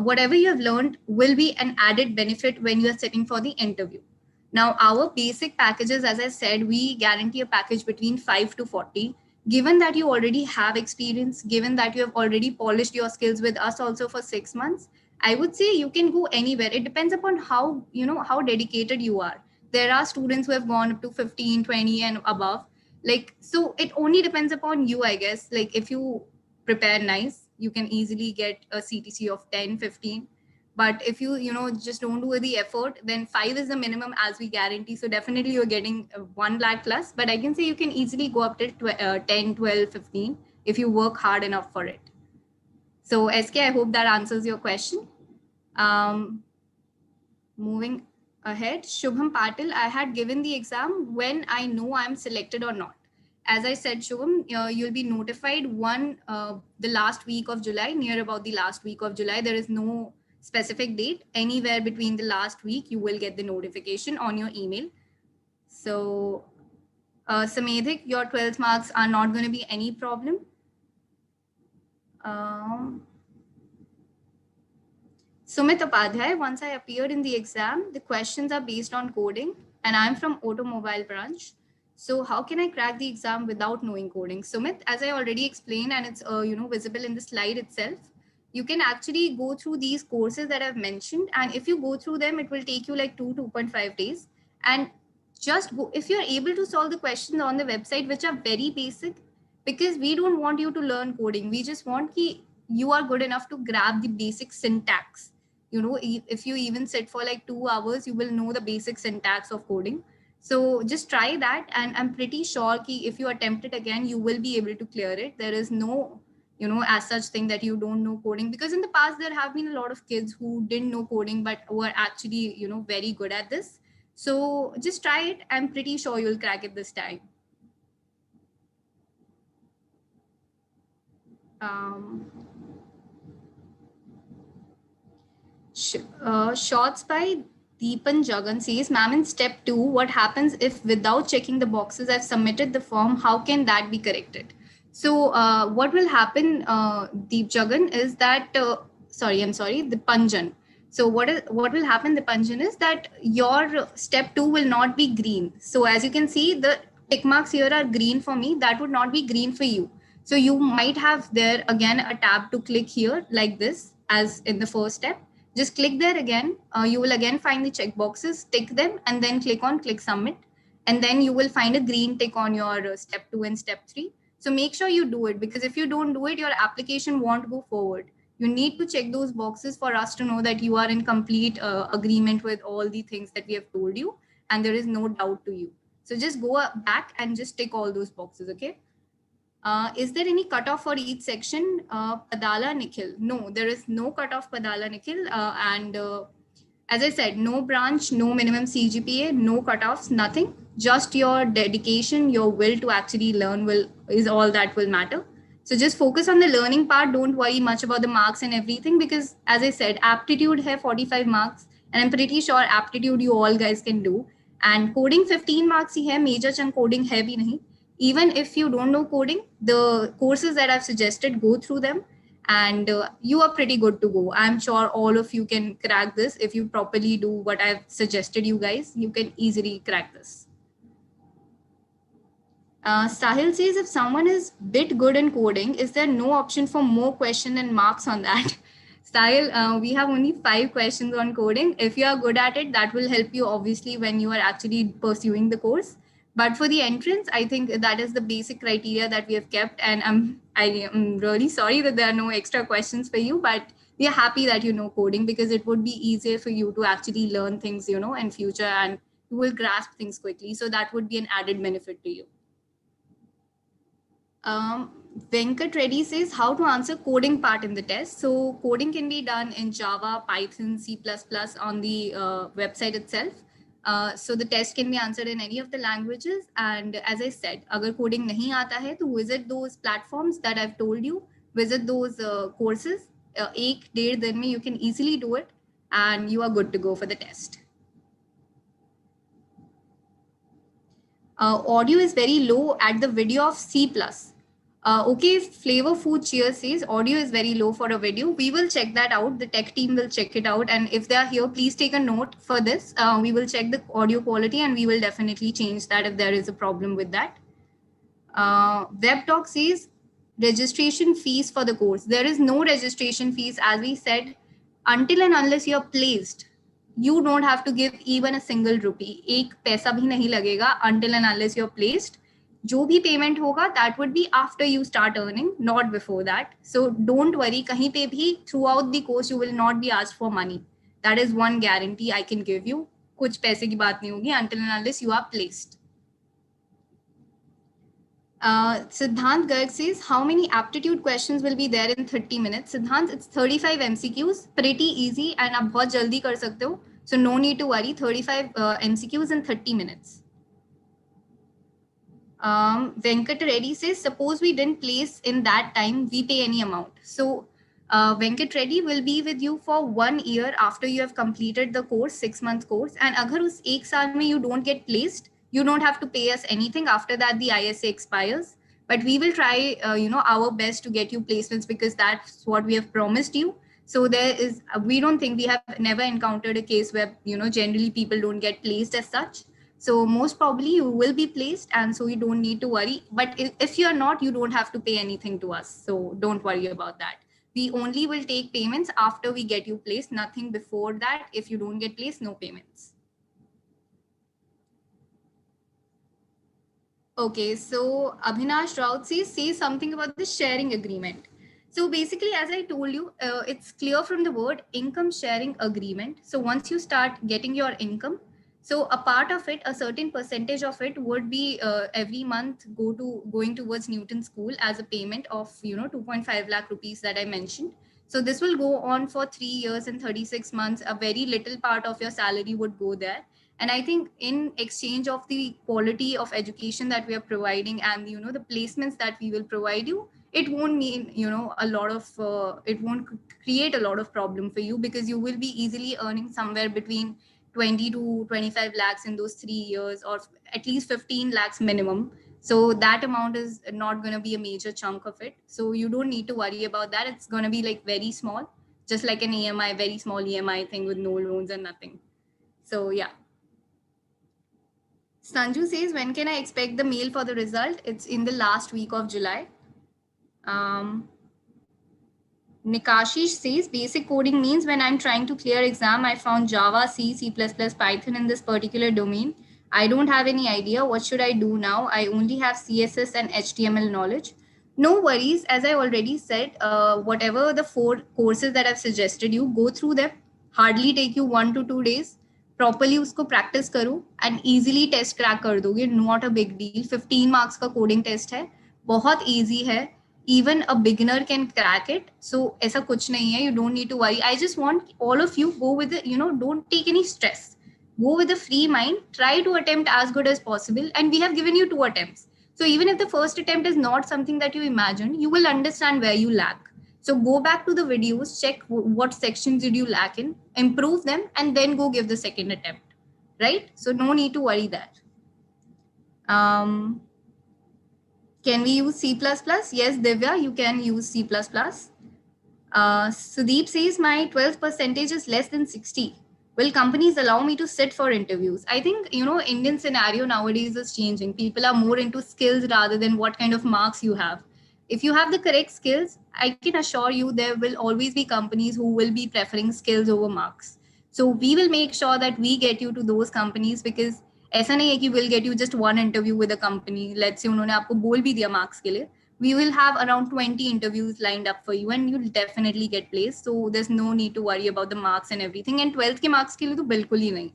Whatever you have learned will be an added benefit when you are sitting for the interview. Now, our basic packages, as I said, we guarantee a package between 5 to 40. Given that you already have experience, given that you have already polished your skills with us also for 6 months, I would say you can go anywhere. It depends upon how dedicated you are. There are students who have gone up to 15, 20 and above. So it only depends upon you, I guess. Like, if you prepare nice, you can easily get a CTC of 10, 15. But if you just don't do the effort, then 5 is the minimum as we guarantee. So definitely you're getting 1 lakh plus, but I can say you can easily go up to 10, 12, 15 if you work hard enough for it. So SK, I hope that answers your question. Moving ahead, Shubham Patil, I had given the exam when I know I'm selected or not. As I said, Shubham, you'll be notified the last week of July, near about the last week of July. There is no specific date. Anywhere between the last week, you will get the notification on your email. So, Samedhik, your 12th marks are not going to be any problem. Sumit Upadhyay, once I appeared in the exam, the questions are based on coding, and I'm from automobile branch. So how can I crack the exam without knowing coding? Sumit, as I already explained, and it's visible in the slide itself, you can actually go through these courses that I've mentioned. And if you go through them, it will take you like 2.5 days. And just go, if you're able to solve the questions on the website, which are very basic, because we don't want you to learn coding. We just want you are good enough to grab the basic syntax. If you even sit for like 2 hours, you will know the basic syntax of coding. So just try that. And I'm pretty sure if you attempt it again, you will be able to clear it. There is no, as such thing that you don't know coding, because in the past, there have been a lot of kids who didn't know coding, but were actually, very good at this. So just try it. I'm pretty sure you'll crack it this time. Shots by Deepan Jagan says, ma'am, in step 2, what happens if without checking the boxes, I've submitted the form? How can that be corrected? So what will happen, Deep Jagan, is that, the Panjan. So what will happen, the Panjan, is that your step 2 will not be green. So as you can see, the tick marks here are green for me. That would not be green for you. So you might have there again a tab to click here like this, as in the first step. Just click there again. You will again find the check boxes, tick them, and then click submit. And then you will find a green tick on your step 2 and step 3. So make sure you do it, because if you don't do it, your application won't go forward. You need to check those boxes for us to know that you are in complete agreement with all the things that we have told you, and there is no doubt to you. So just go back and just tick all those boxes, okay? Is there any cutoff for each section? Padala Nikhil. No, there is no cutoff, Padala Nikhil. And as I said, no branch, no minimum CGPA, no cutoffs, nothing. Just your dedication, your will to actually learn is all that will matter. So just focus on the learning part. Don't worry much about the marks and everything, because as I said, aptitude hai 45 marks, and I'm pretty sure aptitude you all guys can do. And coding 15 marks hi hai, major chunk coding hai bhi nahi. Even if you don't know coding, the courses that I've suggested, go through them, and you are pretty good to go. I'm sure all of you can crack this. If you properly do what I've suggested you guys, you can easily crack this. Sahil says, if someone is bit good in coding, is there no option for more question and marks on that? Sahil, we have only 5 questions on coding. If you are good at it, that will help you obviously when you are actually pursuing the course. But for the entrance, I think that is the basic criteria that we have kept. And I am really sorry that there are no extra questions for you, but we are happy that you know coding, because it would be easier for you to actually learn things, in future, and you will grasp things quickly. So that would be an added benefit to you. Venkat Reddy says how to answer coding part in the test. So coding can be done in Java, Python, C++ on the website itself. So the test can be answered in any of the languages. And as I said, agar coding nahi aata hai, to visit those platforms that I've told you, visit those courses. 1-1.5 दिन में you can easily do it, and you are good to go for the test. Audio is very low at the video of C++. Okay, Flavor Food Cheer says audio is very low for a video. We will check that out. The tech team will check it out. And if they are here, please take a note for this. We will check the audio quality, and we will definitely change that if there is a problem with that. Web Talk says registration fees for the course. There is no registration fees, as we said, until and unless you are placed. You don't have to give even a single rupee. एक पैसा भी नहीं लगेगा until and unless you're placed. जो भी payment होगा, that would be after you start earning, not before that. So don't worry, कहीं पे भी throughout the course you will not be asked for money. That is one guarantee I can give you. कुछ पैसे की बात नहीं होगी until and unless you are placed. Siddhant Garg says, how many aptitude questions will be there in 30 minutes? Siddhant, it's 35 MCQs, pretty easy, and आप बहुत जल्दी कर सकते हो. So no need to worry, 35 MCQs in 30 minutes. Venkat Reddy says, suppose we didn't place in that time, we pay any amount. So Venkat Reddy will be with you for 1 year after you have completed the course, 6-month course. And agar us 1 saal mein you don't get placed, you don't have to pay us anything. After that, the ISA expires. But we will try, our best to get you placements, because that's what we have promised you. So we don't think, we have never encountered a case where, generally people don't get placed as such. So most probably you will be placed, and so you don't need to worry. But if you're not, you don't have to pay anything to us. So don't worry about that. We only will take payments after we get you placed, nothing before that. If you don't get placed, no payments. Okay, so Abhinash Raut says something about the sharing agreement. So basically, as I told you, it's clear from the word income sharing agreement. So once you start getting your income, so a part of it, a certain percentage of it would be every month going towards Newton School as a payment of 2.5 lakh rupees that I mentioned. So this will go on for 3 years and 36 months. A very little part of your salary would go there. And I think in exchange of the quality of education that we are providing, and the placements that we will provide you, it won't mean a lot of it won't create a lot of problem for you, because you will be easily earning somewhere between 20 to 25 lakhs in those 3 years, or at least 15 lakhs minimum. So that amount is not going to be a major chunk of it. So you don't need to worry about that. It's going to be like very small, just like an EMI, very small EMI thing with no loans and nothing. So yeah. Sanju says, when can I expect the mail for the result? It's in the last week of July. Nikashish says, basic coding means when I'm trying to clear exam, I found Java, C, C++, Python in this particular domain. I don't have any idea. What should I do now? I only have CSS and HTML knowledge. No worries. As I already said, whatever the 4 courses that I've suggested you, go through them. Hardly take you 1 to 2 days. Properly usko practice करो and easily test crack कर दोगे. Not a big deal. 15 marks का coding test है. बहुत easy है. Even a beginner can crack it. So ऐसा कुछ नहीं है. You don't need to worry. I just want all of you go with it. Don't take any stress. Go with a free mind. Try to attempt as good as possible. And we have given you 2 attempts. So even if the first attempt is not something that you imagine, you will understand where you lack. So go back to the videos, check what sections did you lack in, improve them, and then go give the second attempt, right? So no need to worry that. Can we use C++? Yes, Divya, you can use C++. Sudeep says my 12th percentage is less than 60. Will companies allow me to sit for interviews? I think, Indian scenario nowadays is changing. People are more into skills rather than what kind of marks you have. If you have the correct skills, I can assure you there will always be companies who will be preferring skills over marks. So we will make sure that we get you to those companies because ऐसा नहीं है कि we'll get you just one interview with a company. Let's say उन्होंने आपको बोल भी दिया marks के लिए. We will have around 20 interviews lined up for you and you'll definitely get placed. So there's no need to worry about the marks and everything. And 12th के marks के लिए तो बिल्कुल ही नहीं.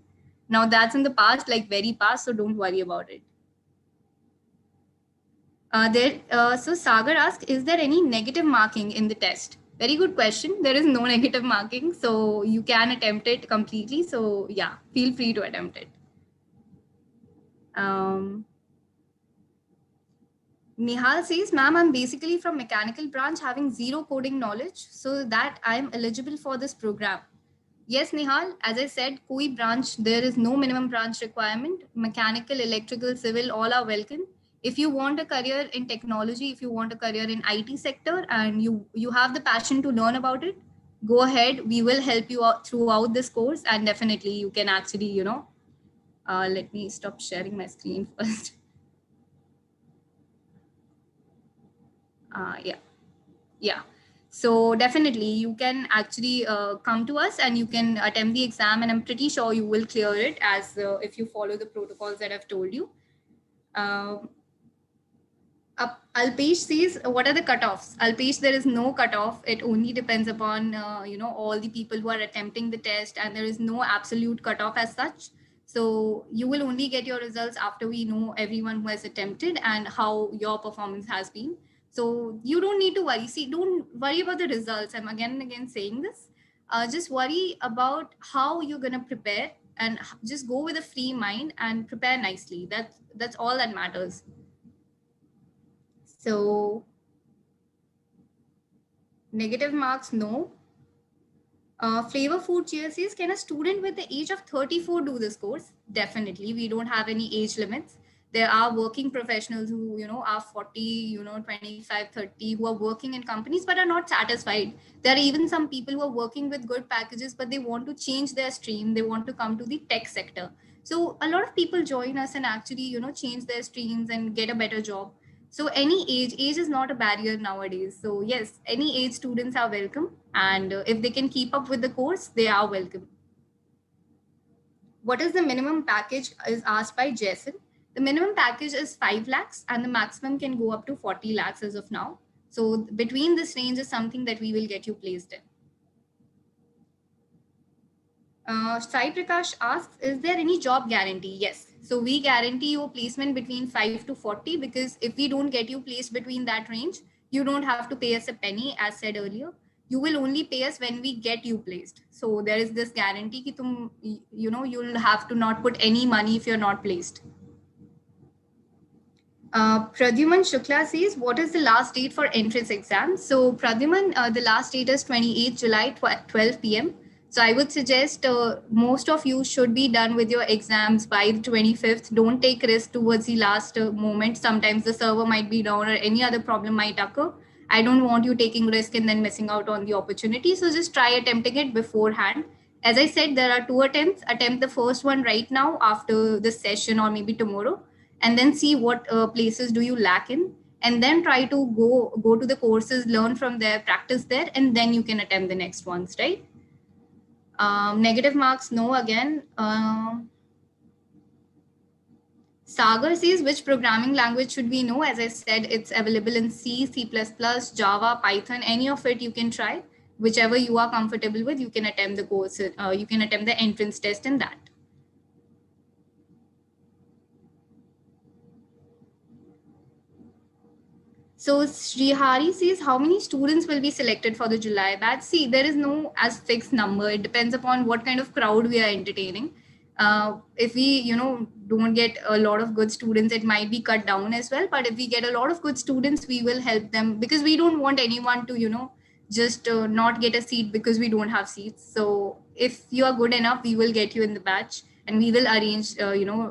Now that's in the past, like very past, so don't worry about it. So Sagar asked, is there any negative marking in the test? Very good question. There is no negative marking, so you can attempt it completely. So yeah, feel free to attempt it. Nihal says, ma'am, I'm basically from mechanical branch having zero coding knowledge so that I'm eligible for this program. Yes, Nihal, as I said, koi branch, there is no minimum branch requirement. Mechanical, electrical, civil, all are welcome. If you want a career in technology, if you want a career in IT sector and you have the passion to learn about it, go ahead. We will help you out throughout this course and definitely you can actually, let me stop sharing my screen first. Yeah. So definitely you can actually come to us and you can attempt the exam and I'm pretty sure you will clear it as if you follow the protocols that I've told you. Alpesh says, what are the cutoffs? Alpesh, there is no cutoff. It only depends upon, all the people who are attempting the test and there is no absolute cutoff as such. So you will only get your results after we know everyone who has attempted and how your performance has been. So you don't need to worry. See, don't worry about the results. I'm again and again saying this. Just worry about how you're going to prepare and just go with a free mind and prepare nicely. That's all that matters. So negative marks, no. Flavor Food Cheer says, can a student with the age of 34 do this course? Definitely. We don't have any age limits. There are working professionals who, are 40, 25, 30, who are working in companies but are not satisfied. There are even some people who are working with good packages, but they want to change their stream. They want to come to the tech sector. So a lot of people join us and actually, change their streams and get a better job. So any age is not a barrier nowadays. So yes, any age students are welcome. And if they can keep up with the course, they are welcome. What is the minimum package is asked by Jason. The minimum package is 5 lakhs and the maximum can go up to 40 lakhs as of now. So between this range is something that we will get you placed in. Sai Prakash asks, is there any job guarantee? Yes. So we guarantee you a placement between 5 to 40 because if we don't get you placed between that range, you don't have to pay us a penny as said earlier. You will only pay us when we get you placed. So there is this guarantee that you'll have to not put any money if you're not placed. Pradyuman Shukla says, what is the last date for entrance exam? So Pradyuman, the last date is 28 July, 12 p.m. So I would suggest most of you should be done with your exams by the 25th. Don't take risk towards the last moment. Sometimes the server might be down or any other problem might occur. I don't want you taking risk and then missing out on the opportunity. So just try attempting it beforehand. As I said, there are 2 attempts. Attempt the first one right now after this session or maybe tomorrow, and then see what places do you lack in, and then try to go to the courses, learn from there, practice there, and then you can attempt the next ones, right? Negative marks, no, again. Sagar says, which programming language should we know? As I said, it's available in C, C++, Java, Python, any of it you can try. Whichever you are comfortable with, you can attempt the course, you can attempt the entrance test in that. So Srihari says, how many students will be selected for the July batch? See, there is no as fixed number. It depends upon what kind of crowd we are entertaining. If we, don't get a lot of good students, it might be cut down as well. But if we get a lot of good students, we will help them because we don't want anyone to, just not get a seat because we don't have seats. So if you are good enough, we will get you in the batch and we will arrange,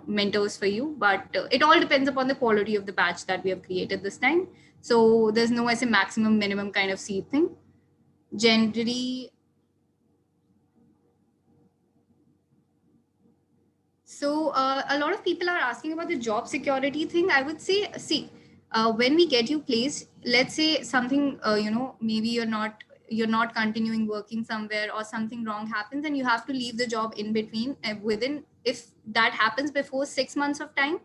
mentors for you. But it all depends upon the quality of the batch that we have created this time. So there's no as a maximum minimum kind of seat thing. Generally, so a lot of people are asking about the job security thing. I would say, see, when we get you placed, let's say something, maybe you're not continuing working somewhere or something wrong happens and you have to leave the job in between within, if that happens before 6 months of time,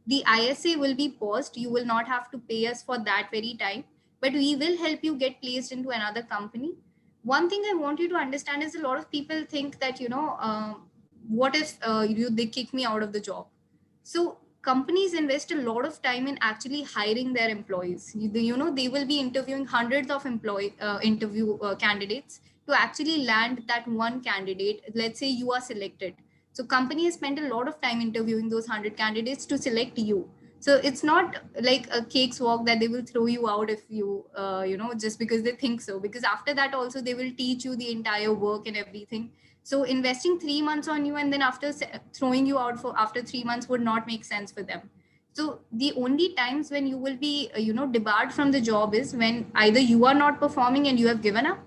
the ISA will be paused. You will not have to pay us for that very time, but we will help you get placed into another company. One thing I want you to understand is a lot of people think that, what if they kick me out of the job? So companies invest a lot of time in actually hiring their employees. They will be interviewing hundreds of employee interview candidates to actually land that one candidate. Let's say you are selected. So company has spent a lot of time interviewing those 100 candidates to select you. So it's not like a cakewalk that they will throw you out if you, just because they think so. Because after that also they will teach you the entire work and everything. So investing 3 months on you and then after throwing you out for after 3 months would not make sense for them. So the only times when you will be, debarred from the job is when either you are not performing and you have given up,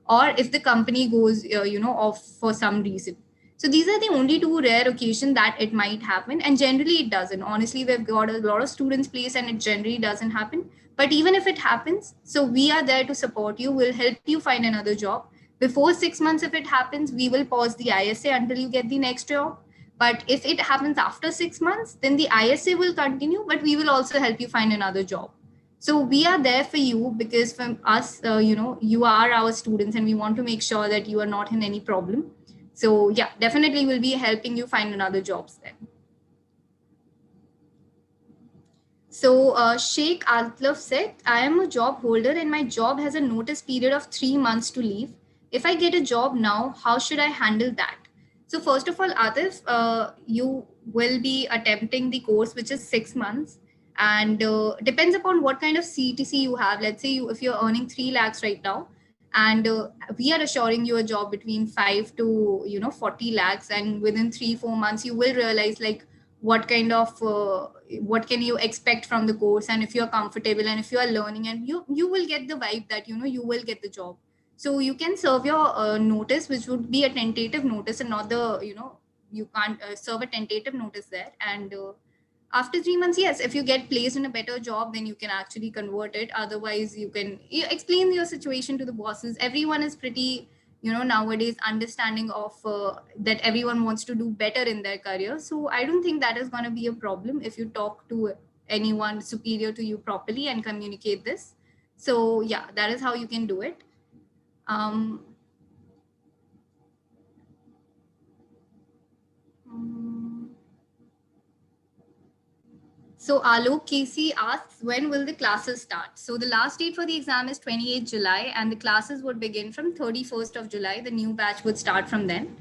or if the company goes, off for some reason. So these are the only two rare occasions that it might happen. And generally it doesn't. Honestly, we've got a lot of students placed and it generally doesn't happen. But even if it happens, so we are there to support you. We'll help you find another job. Before 6 months, if it happens, we will pause the ISA until you get the next job. But if it happens after 6 months, then the ISA will continue, but we will also help you find another job. So we are there for you because from us, you are our students and we want to make sure that you are not in any problem. So yeah, definitely we'll be helping you find another jobs then. So Sheikh Altlaf said, I am a job holder and my job has a notice period of 3 months to leave. If I get a job now, how should I handle that? So first of all, Atif, you will be attempting the course, which is 6 months. And depends upon what kind of CTC you have. Let's say if you're earning 3 lakhs right now, and we are assuring you a job between 5 to 40 lakhs, and within 3-4 months you will realize like what kind of what can you expect from the course, and if you're comfortable and if you are learning, and you will get the vibe that you will get the job. So you can serve your notice, which would be a tentative notice and not the you can't serve a tentative notice there. And after 3 months, yes, if you get placed in a better job, then you can actually convert it. Otherwise you explain your situation to the bosses. Everyone is pretty nowadays understanding of that everyone wants to do better in their career. So I don't think that is going to be a problem if you talk to anyone superior to you properly and communicate this. So yeah, that is how you can do it. um, So Alok Casey asks, when will the classes start? So the last date for the exam is 28th July and the classes would begin from 31st of July. The new batch would start from then.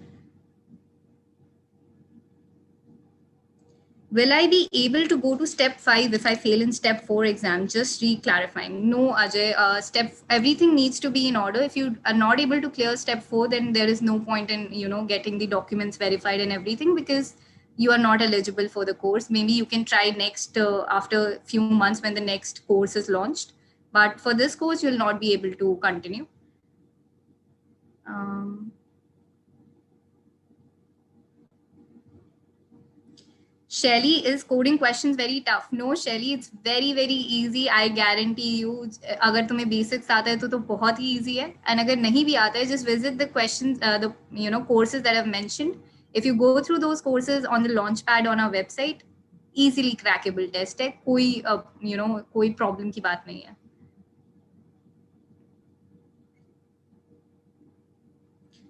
Will I be able to go to step 5 if I fail in step 4 exam? Just re-clarifying. No, Ajay, everything needs to be in order. If you are not able to clear step 4, then there is no point in, getting the documents verified and everything, because you are not eligible for the course. Maybe you can try next after a few months when the next course is launched. But for this course, you'll not be able to continue. Shelly, is coding questions very tough? No, Shelly, it's very, very easy. I guarantee you. अगर तुम्हें basics आता है तो बहुत ही easy है. And अगर नहीं भी आता है, just visit the questions, the courses that I've mentioned. If you go through those courses on the launchpad on our website, easily crackable test है, कोई कोई problem की बात नहीं है.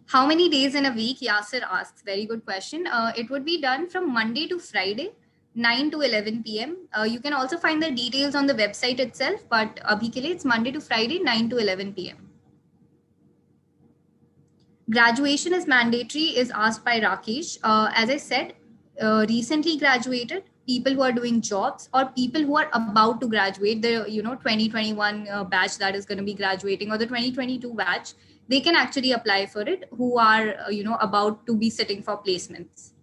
How many days in a week? Yasser asks. Very good question. It would be done from Monday to Friday, 9 to 11 p.m. You can also find the details on the website itself, but abhi ke liye it's Monday to Friday, 9 to 11 p.m. Graduation is mandatory is asked by Rakesh. As I said, recently graduated, people who are doing jobs or people who are about to graduate, the 2021 batch that is going to be graduating, or the 2022 batch, they can actually apply for it, who are about to be sitting for placements.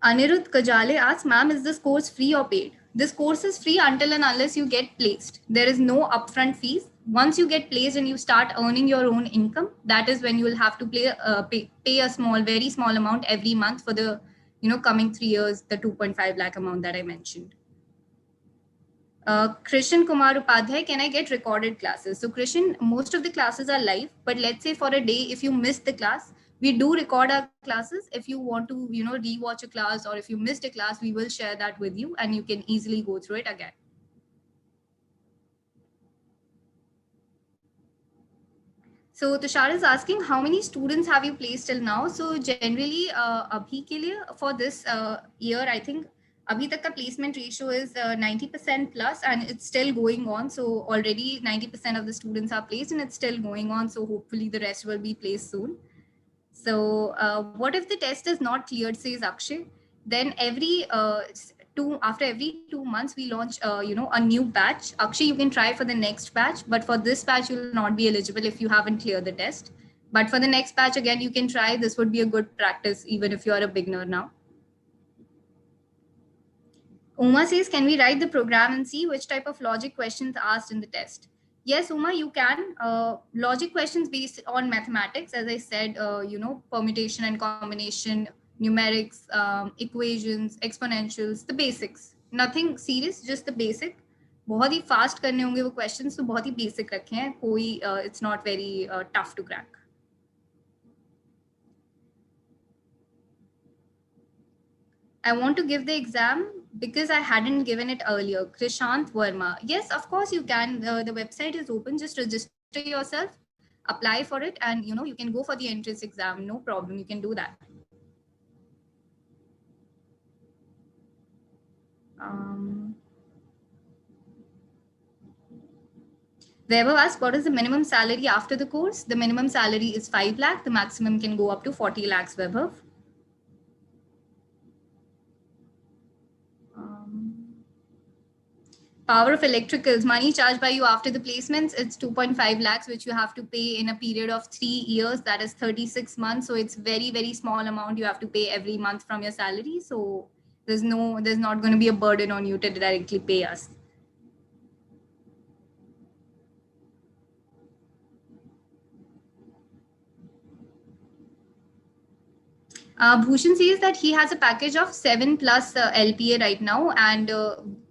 Anirudh Kajale asks, ma'am, is this course free or paid? This course is free until and unless you get placed. There is no upfront fees. Once you get placed and you start earning your own income, that is when you will have to pay a small, very small amount every month for the coming 3 years, the 2.5 lakh amount that I mentioned. Krishan Kumar Upadhyay, can I get recorded classes? So Krishan, most of the classes are live, but let's say for a day, if you missed the class, we do record our classes. If you want to, rewatch a class, or if you missed a class, we will share that with you and you can easily go through it again. So Tushar is asking, how many students have you placed till now? So generally, abhi ke liye, for this year, I think abhi tak ka placement ratio is 90% plus, and it's still going on. So already 90% of the students are placed and it's still going on. So hopefully the rest will be placed soon. So what if the test is not cleared, says Akshay? Then after every 2 months, we launch a new batch. Akshay, you can try for the next batch, but for this batch, you will not be eligible if you haven't cleared the test. But for the next batch, again, you can try. This would be a good practice, even if you are a beginner now. Uma says, can we write the program and see which type of logic questions asked in the test? Yes, Uma, you can. Logic questions based on mathematics, as I said, permutation and combination, numerics, equations, exponentials, the basics. Nothing serious, just the basic. बहुत ही fast करने होंगे वो questions, तो बहुत ही basic रखे हैं. कोई it's not very tough to crack. I want to give the exam because I hadn't given it earlier. Krishant Verma. Yes, of course you can. The website is open. Just register yourself, apply for it, and you can go for the entrance exam. No problem. You can do that. Weber asked, what is the minimum salary after the course? The minimum salary is 5 lakh. The maximum can go up to 40 lakhs, Weber. Power of electricals, money charged by you after the placements, it's 2.5 lakhs, which you have to pay in a period of 3 years. That is 36 months. So it's very, very small amount you have to pay every month from your salary. So there's not going to be a burden on you to directly pay us. Bhushan says that he has a package of 7 plus LPA right now. And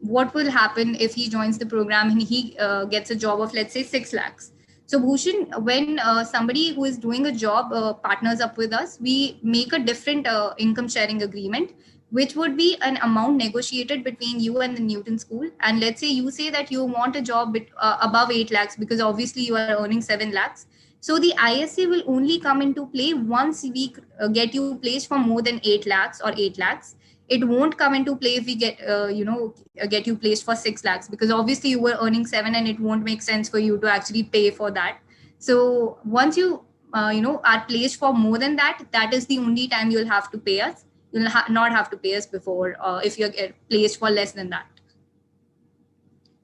what will happen if he joins the program and he gets a job of, let's say, 6 lakhs? So Bhushan, when somebody who is doing a job partners up with us, we make a different income sharing agreement, which would be an amount negotiated between you and the Newton School. And let's say you say that you want a job above 8 lakhs, because obviously you are earning 7 lakhs. So the ISA will only come into play once we get you placed for more than 8 lakhs or 8 lakhs. It won't come into play if we get you placed for 6 lakhs, because obviously you were earning 7 and it won't make sense for you to actually pay for that. So once you are placed for more than that, that is the only time you'll have to pay us. You'll not have to pay us before if you're placed for less than that.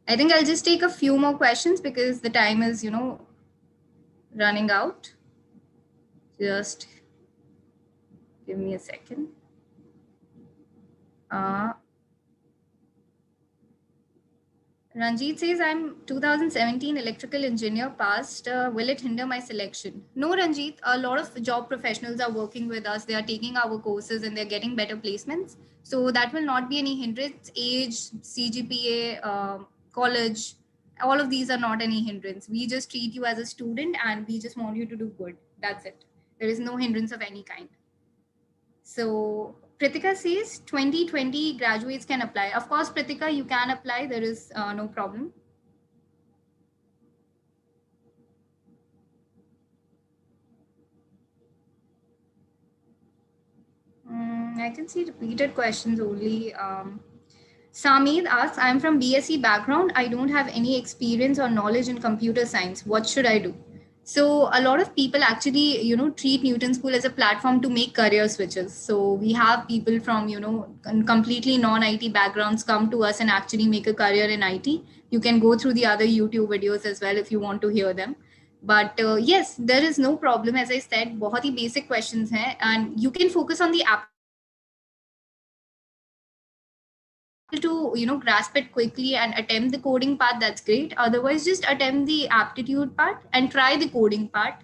I think I'll just take a few more questions because the time is, running out. Just give me a second. Ranjit says, I'm 2017 electrical engineer passed. Will it hinder my selection? No, Ranjit. A lot of job professionals are working with us. They are taking our courses and they're getting better placements. So that will not be any hindrance. Age, CGPA, college, all of these are not any hindrance. We just treat you as a student and we just want you to do good. That's it. There is no hindrance of any kind. So Pritika says 2020 graduates can apply. Of course, Pritika, you can apply. There is no problem. I can see repeated questions only. Samid asks, I'm from BSc background. I don't have any experience or knowledge in computer science. What should I do? So a lot of people actually, treat Newton School as a platform to make career switches. So we have people from, completely non-IT backgrounds come to us and actually make a career in IT. You can go through the other YouTube videos as well if you want to hear them. But yes, there is no problem. As I said, बहुत ही basic questions हैं, and you can focus on the to grasp it quickly and attempt the coding part, that's great. Otherwise, just attempt the aptitude part and try the coding part.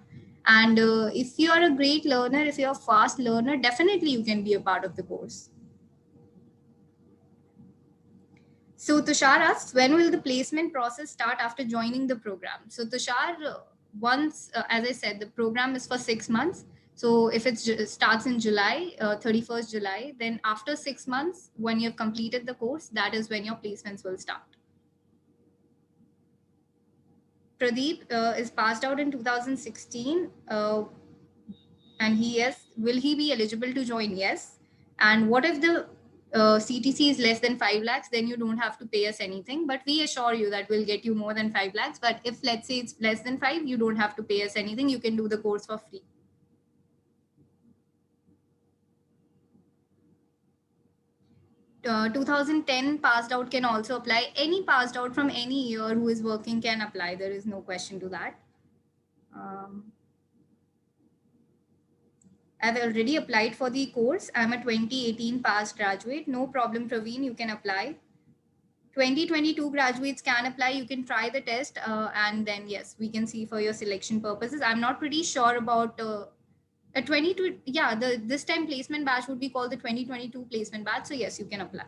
And if you are a great learner, if you're a fast learner, definitely you can be a part of the course. So Tushar asks, when will the placement process start after joining the program? So Tushar, once, as I said, the program is for 6 months. So if it starts in July, 31st July, then after 6 months, when you've completed the course, that is when your placements will start. Pradeep is passed out in 2016, and will he be eligible to join? Yes. And what if the CTC is less than 5 lakhs? Then you don't have to pay us anything, but we assure you that we'll get you more than 5 lakhs. But if, let's say, it's less than 5, you don't have to pay us anything. You can do the course for free. 2010 passed out can also apply. Any passed out from any year who is working can apply. There is no question to that. I've already applied for the course. I'm a 2018 past graduate. No problem, Praveen, you can apply. 2022 graduates can apply. You can try the test and then, yes, we can see for your selection purposes. I'm not pretty sure about a 22. Yeah, this time placement batch would be called the 2022 placement batch. So yes, you can apply.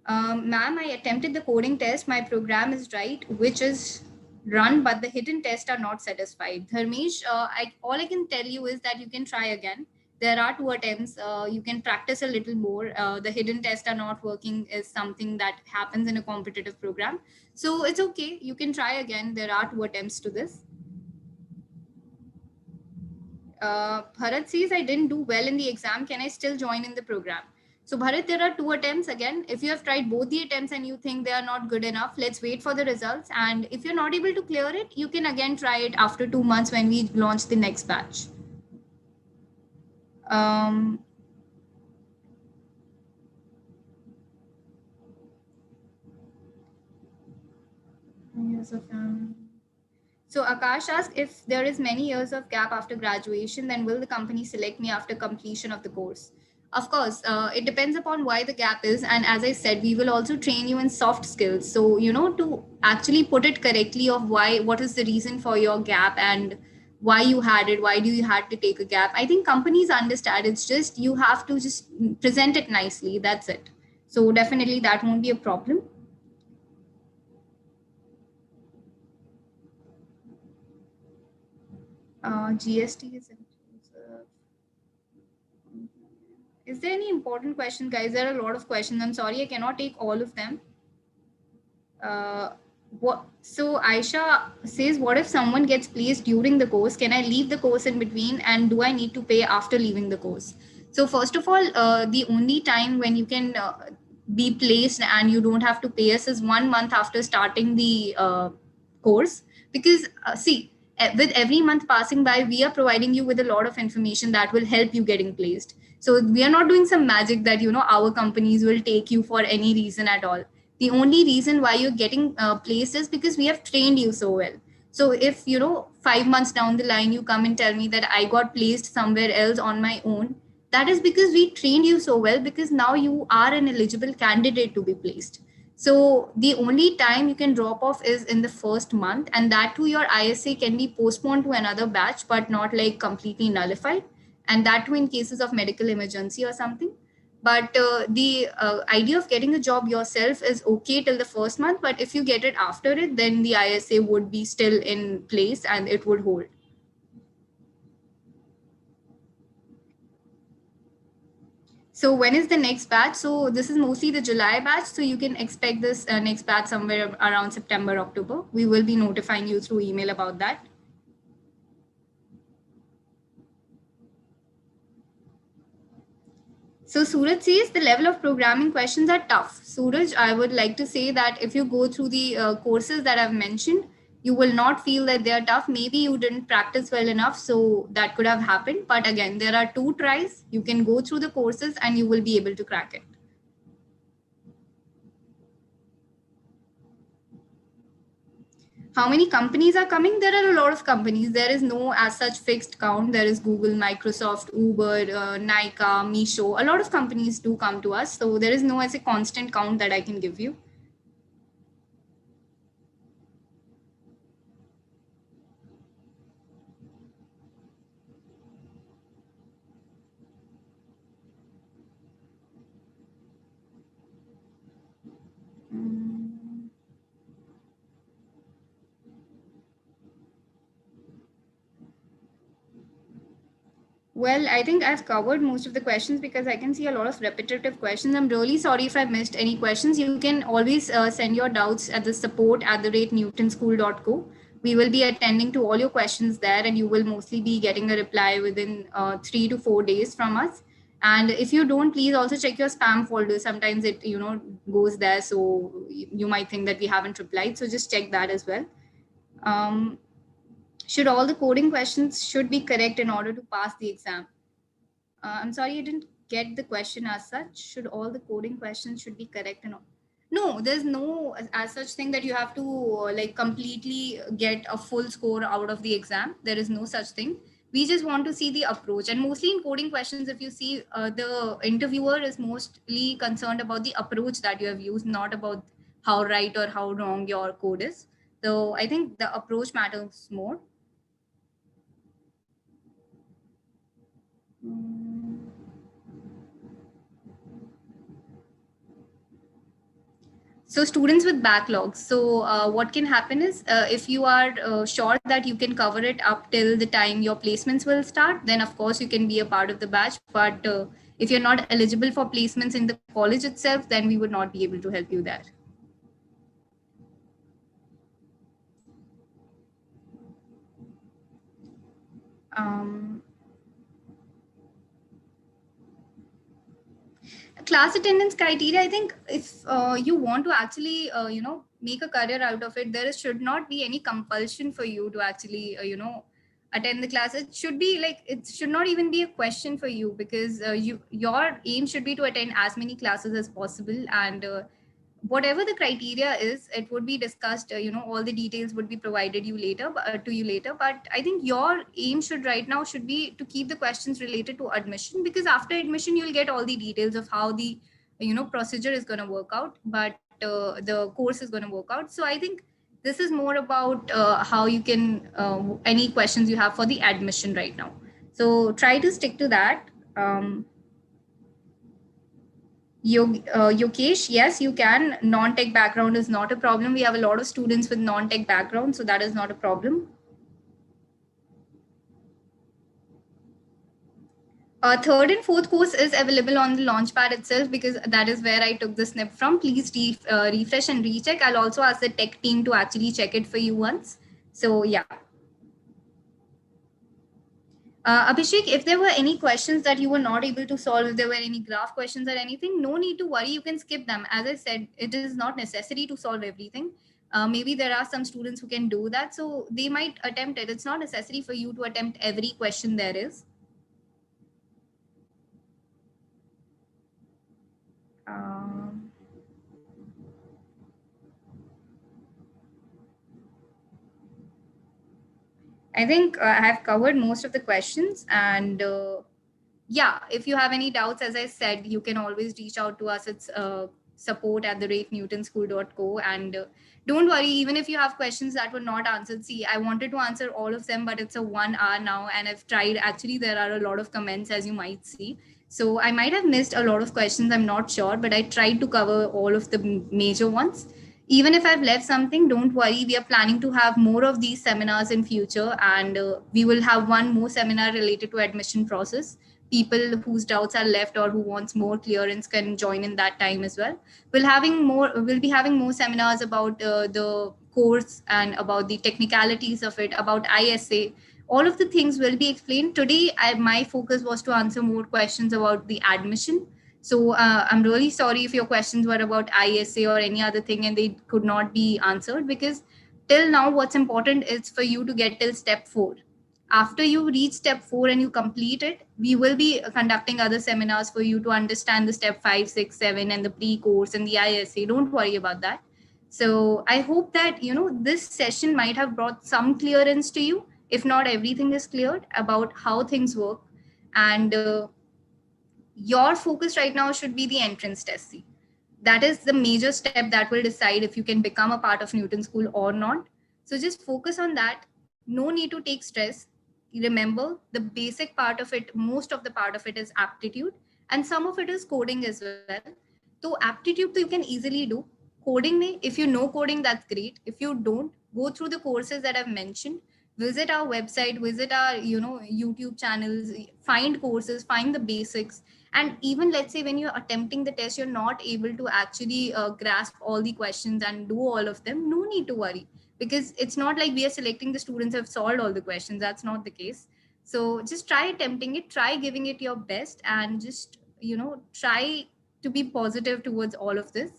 Ma'am, I attempted the coding test. My program is right, which is run, but the hidden tests are not satisfied. Dharmesh, all I can tell you is that you can try again. There are 2 attempts. You can practice a little more. The hidden tests are not working is something that happens in a competitive program. So it's okay. You can try again. There are 2 attempts to this. Bharat says, I didn't do well in the exam. Can I still join in the program? So Bharat, there are 2 attempts again. If you have tried both the attempts and you think they are not good enough, let's wait for the results. And if you're not able to clear it, you can again try it after 2 months when we launch the next batch. So Akash asked, if there is many years of gap after graduation, then will the company select me after completion of the course? Of course, it depends upon why the gap is. And as I said, we will also train you in soft skills. So, to actually put it correctly of what is the reason for your gap and why you had it, why do you had to take a gap? I think companies understand. It's just, you have to just present it nicely. That's it. So definitely that won't be a problem. GST is inclusive. Is there any important question, guys? There are a lot of questions. I'm sorry, I cannot take all of them. So Aisha says, what if someone gets placed during the course? Can I leave the course in between, and do I need to pay after leaving the course? So first of all, the only time when you can be placed and you don't have to pay us is 1 month after starting the course. Because see, with every month passing by, we are providing you with a lot of information that will help you getting placed. So we are not doing some magic that, our companies will take you for any reason at all. The only reason why you're getting placed is because we have trained you so well. So if 5 months down the line you come and tell me that I got placed somewhere else on my own, that is because we trained you so well, because now you are an eligible candidate to be placed. So the only time you can drop off is in the first month, and that too your ISA can be postponed to another batch but not like completely nullified, and that too in cases of medical emergency or something. But the idea of getting a job yourself is okay till the first month, but if you get it after it, then the ISA would be still in place and it would hold. So when is the next batch? So this is mostly the July batch. So you can expect this next batch somewhere around September, October. We will be notifying you through email about that. So Suraj says the level of programming questions are tough. Suraj, I would like to say that if you go through the courses that I've mentioned, you will not feel that they are tough. Maybe you didn't practice well enough, so that could have happened. But again, there are 2 tries. You can go through the courses and you will be able to crack it. How many companies are coming? There are a lot of companies. There is no as such fixed count. There is Google, Microsoft, Uber, Nika, Misho. A lot of companies do come to us. So there is no as a constant count that I can give you. Well, I think I've covered most of the questions because I can see a lot of repetitive questions. I'm really sorry if I missed any questions. You can always send your doubts at the support@newtonschool.co. We will be attending to all your questions there, and you will mostly be getting a reply within 3 to 4 days from us. And if you don't, please also check your spam folder. Sometimes it goes there, so you might think that we haven't replied. So just check that as well. Should all the coding questions should be correct in order to pass the exam? I'm sorry, I didn't get the question as such. Should all the coding questions should be correct and all? No, there's no as such thing that you have to like completely get a full score out of the exam. There is no such thing. We just want to see the approach, and mostly in coding questions, if you see, the interviewer is mostly concerned about the approach that you have used, not about how right or how wrong your code is. So I think the approach matters more. So students with backlogs. So what can happen is if you are sure that you can cover it up till the time your placements will start, then of course you can be a part of the batch. But if you're not eligible for placements in the college itself, then we would not be able to help you there. Um, Class attendance criteria, I think if you want to actually make a career out of it, should not be any compulsion for you to actually attend the class. It should be like, it should not even be a question for you, because your aim should be to attend as many classes as possible. And whatever the criteria is, it would be discussed, all the details would be provided you later to you later. But I think your aim should right now should be to keep the questions related to admission, because after admission you'll get all the details of how the procedure is going to work out, but the course is going to work out. So I think this is more about how you can any questions you have for the admission right now. So try to stick to that. Yokesh, yes, you can. Non-tech background is not a problem. We have a lot of students with non-tech background, so that is not a problem. Third and fourth course is available on the Launchpad itself, because that is where I took the snip from. Please refresh and recheck. I'll also ask the tech team to actually check it for you once. So yeah. Abhishek, if there were any questions that you were not able to solve, if there were any graph questions or anything, no need to worry. You can skip them. As I said, it is not necessary to solve everything. Maybe there are some students who can do that, so they might attempt it. It's not necessary for you to attempt every question there is. I think I have covered most of the questions, and yeah, if you have any doubts, as I said, you can always reach out to us. It's support@newtonschool.co. And don't worry, even if you have questions that were not answered. See, I wanted to answer all of them, but it's a 1 hour now, and I've tried. Actually, there are a lot of comments, as you might see. So I might have missed a lot of questions. I'm not sure, but I tried to cover all of the major ones. Even if I've left something, don't worry. We are planning to have more of these seminars in future, and we will have one more seminar related to admission process, people whose doubts are left or who wants more clearance can join in that time as well. We'll be having more seminars about the course and about the technicalities of it, about ISA. All of the things will be explained today. My focus was to answer more questions about the admission. So I'm really sorry if your questions were about ISA or any other thing and they could not be answered, because till now what's important is for you to get till step 4. After you reach step 4 and you complete it, we will be conducting other seminars for you to understand the step 5, 6, 7 and the pre-course and the ISA. Don't worry about that. So I hope that, this session might have brought some clearance to you, if not everything is cleared about how things work. And your focus right now should be the entrance test. That is the major step that will decide if you can become a part of Newton School or not. So just focus on that. No need to take stress. Remember, the basic part of it, most of the part of it is aptitude, and some of it is coding as well. So aptitude you can easily do. Coding mein, if you know coding, that's great. If you don't, go through the courses that I've mentioned. Visit our website, visit our YouTube channels, find courses, find the basics. And even let's say when you're attempting the test, you're not able to actually grasp all the questions and do all of them, no need to worry, because it's not like we are selecting the students who have solved all the questions. That's not the case. So just try attempting it, try giving it your best, and just try to be positive towards all of this.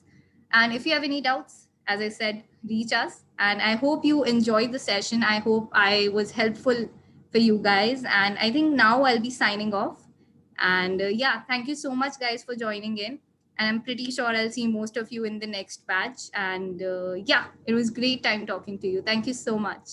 And if you have any doubts, as I said, reach us. And I hope you enjoyed the session. I hope I was helpful for you guys. And I think now I'll be signing off. And yeah, thank you so much, guys, for joining in. And I'm pretty sure I'll see most of you in the next batch. And yeah, it was great time talking to you. Thank you so much.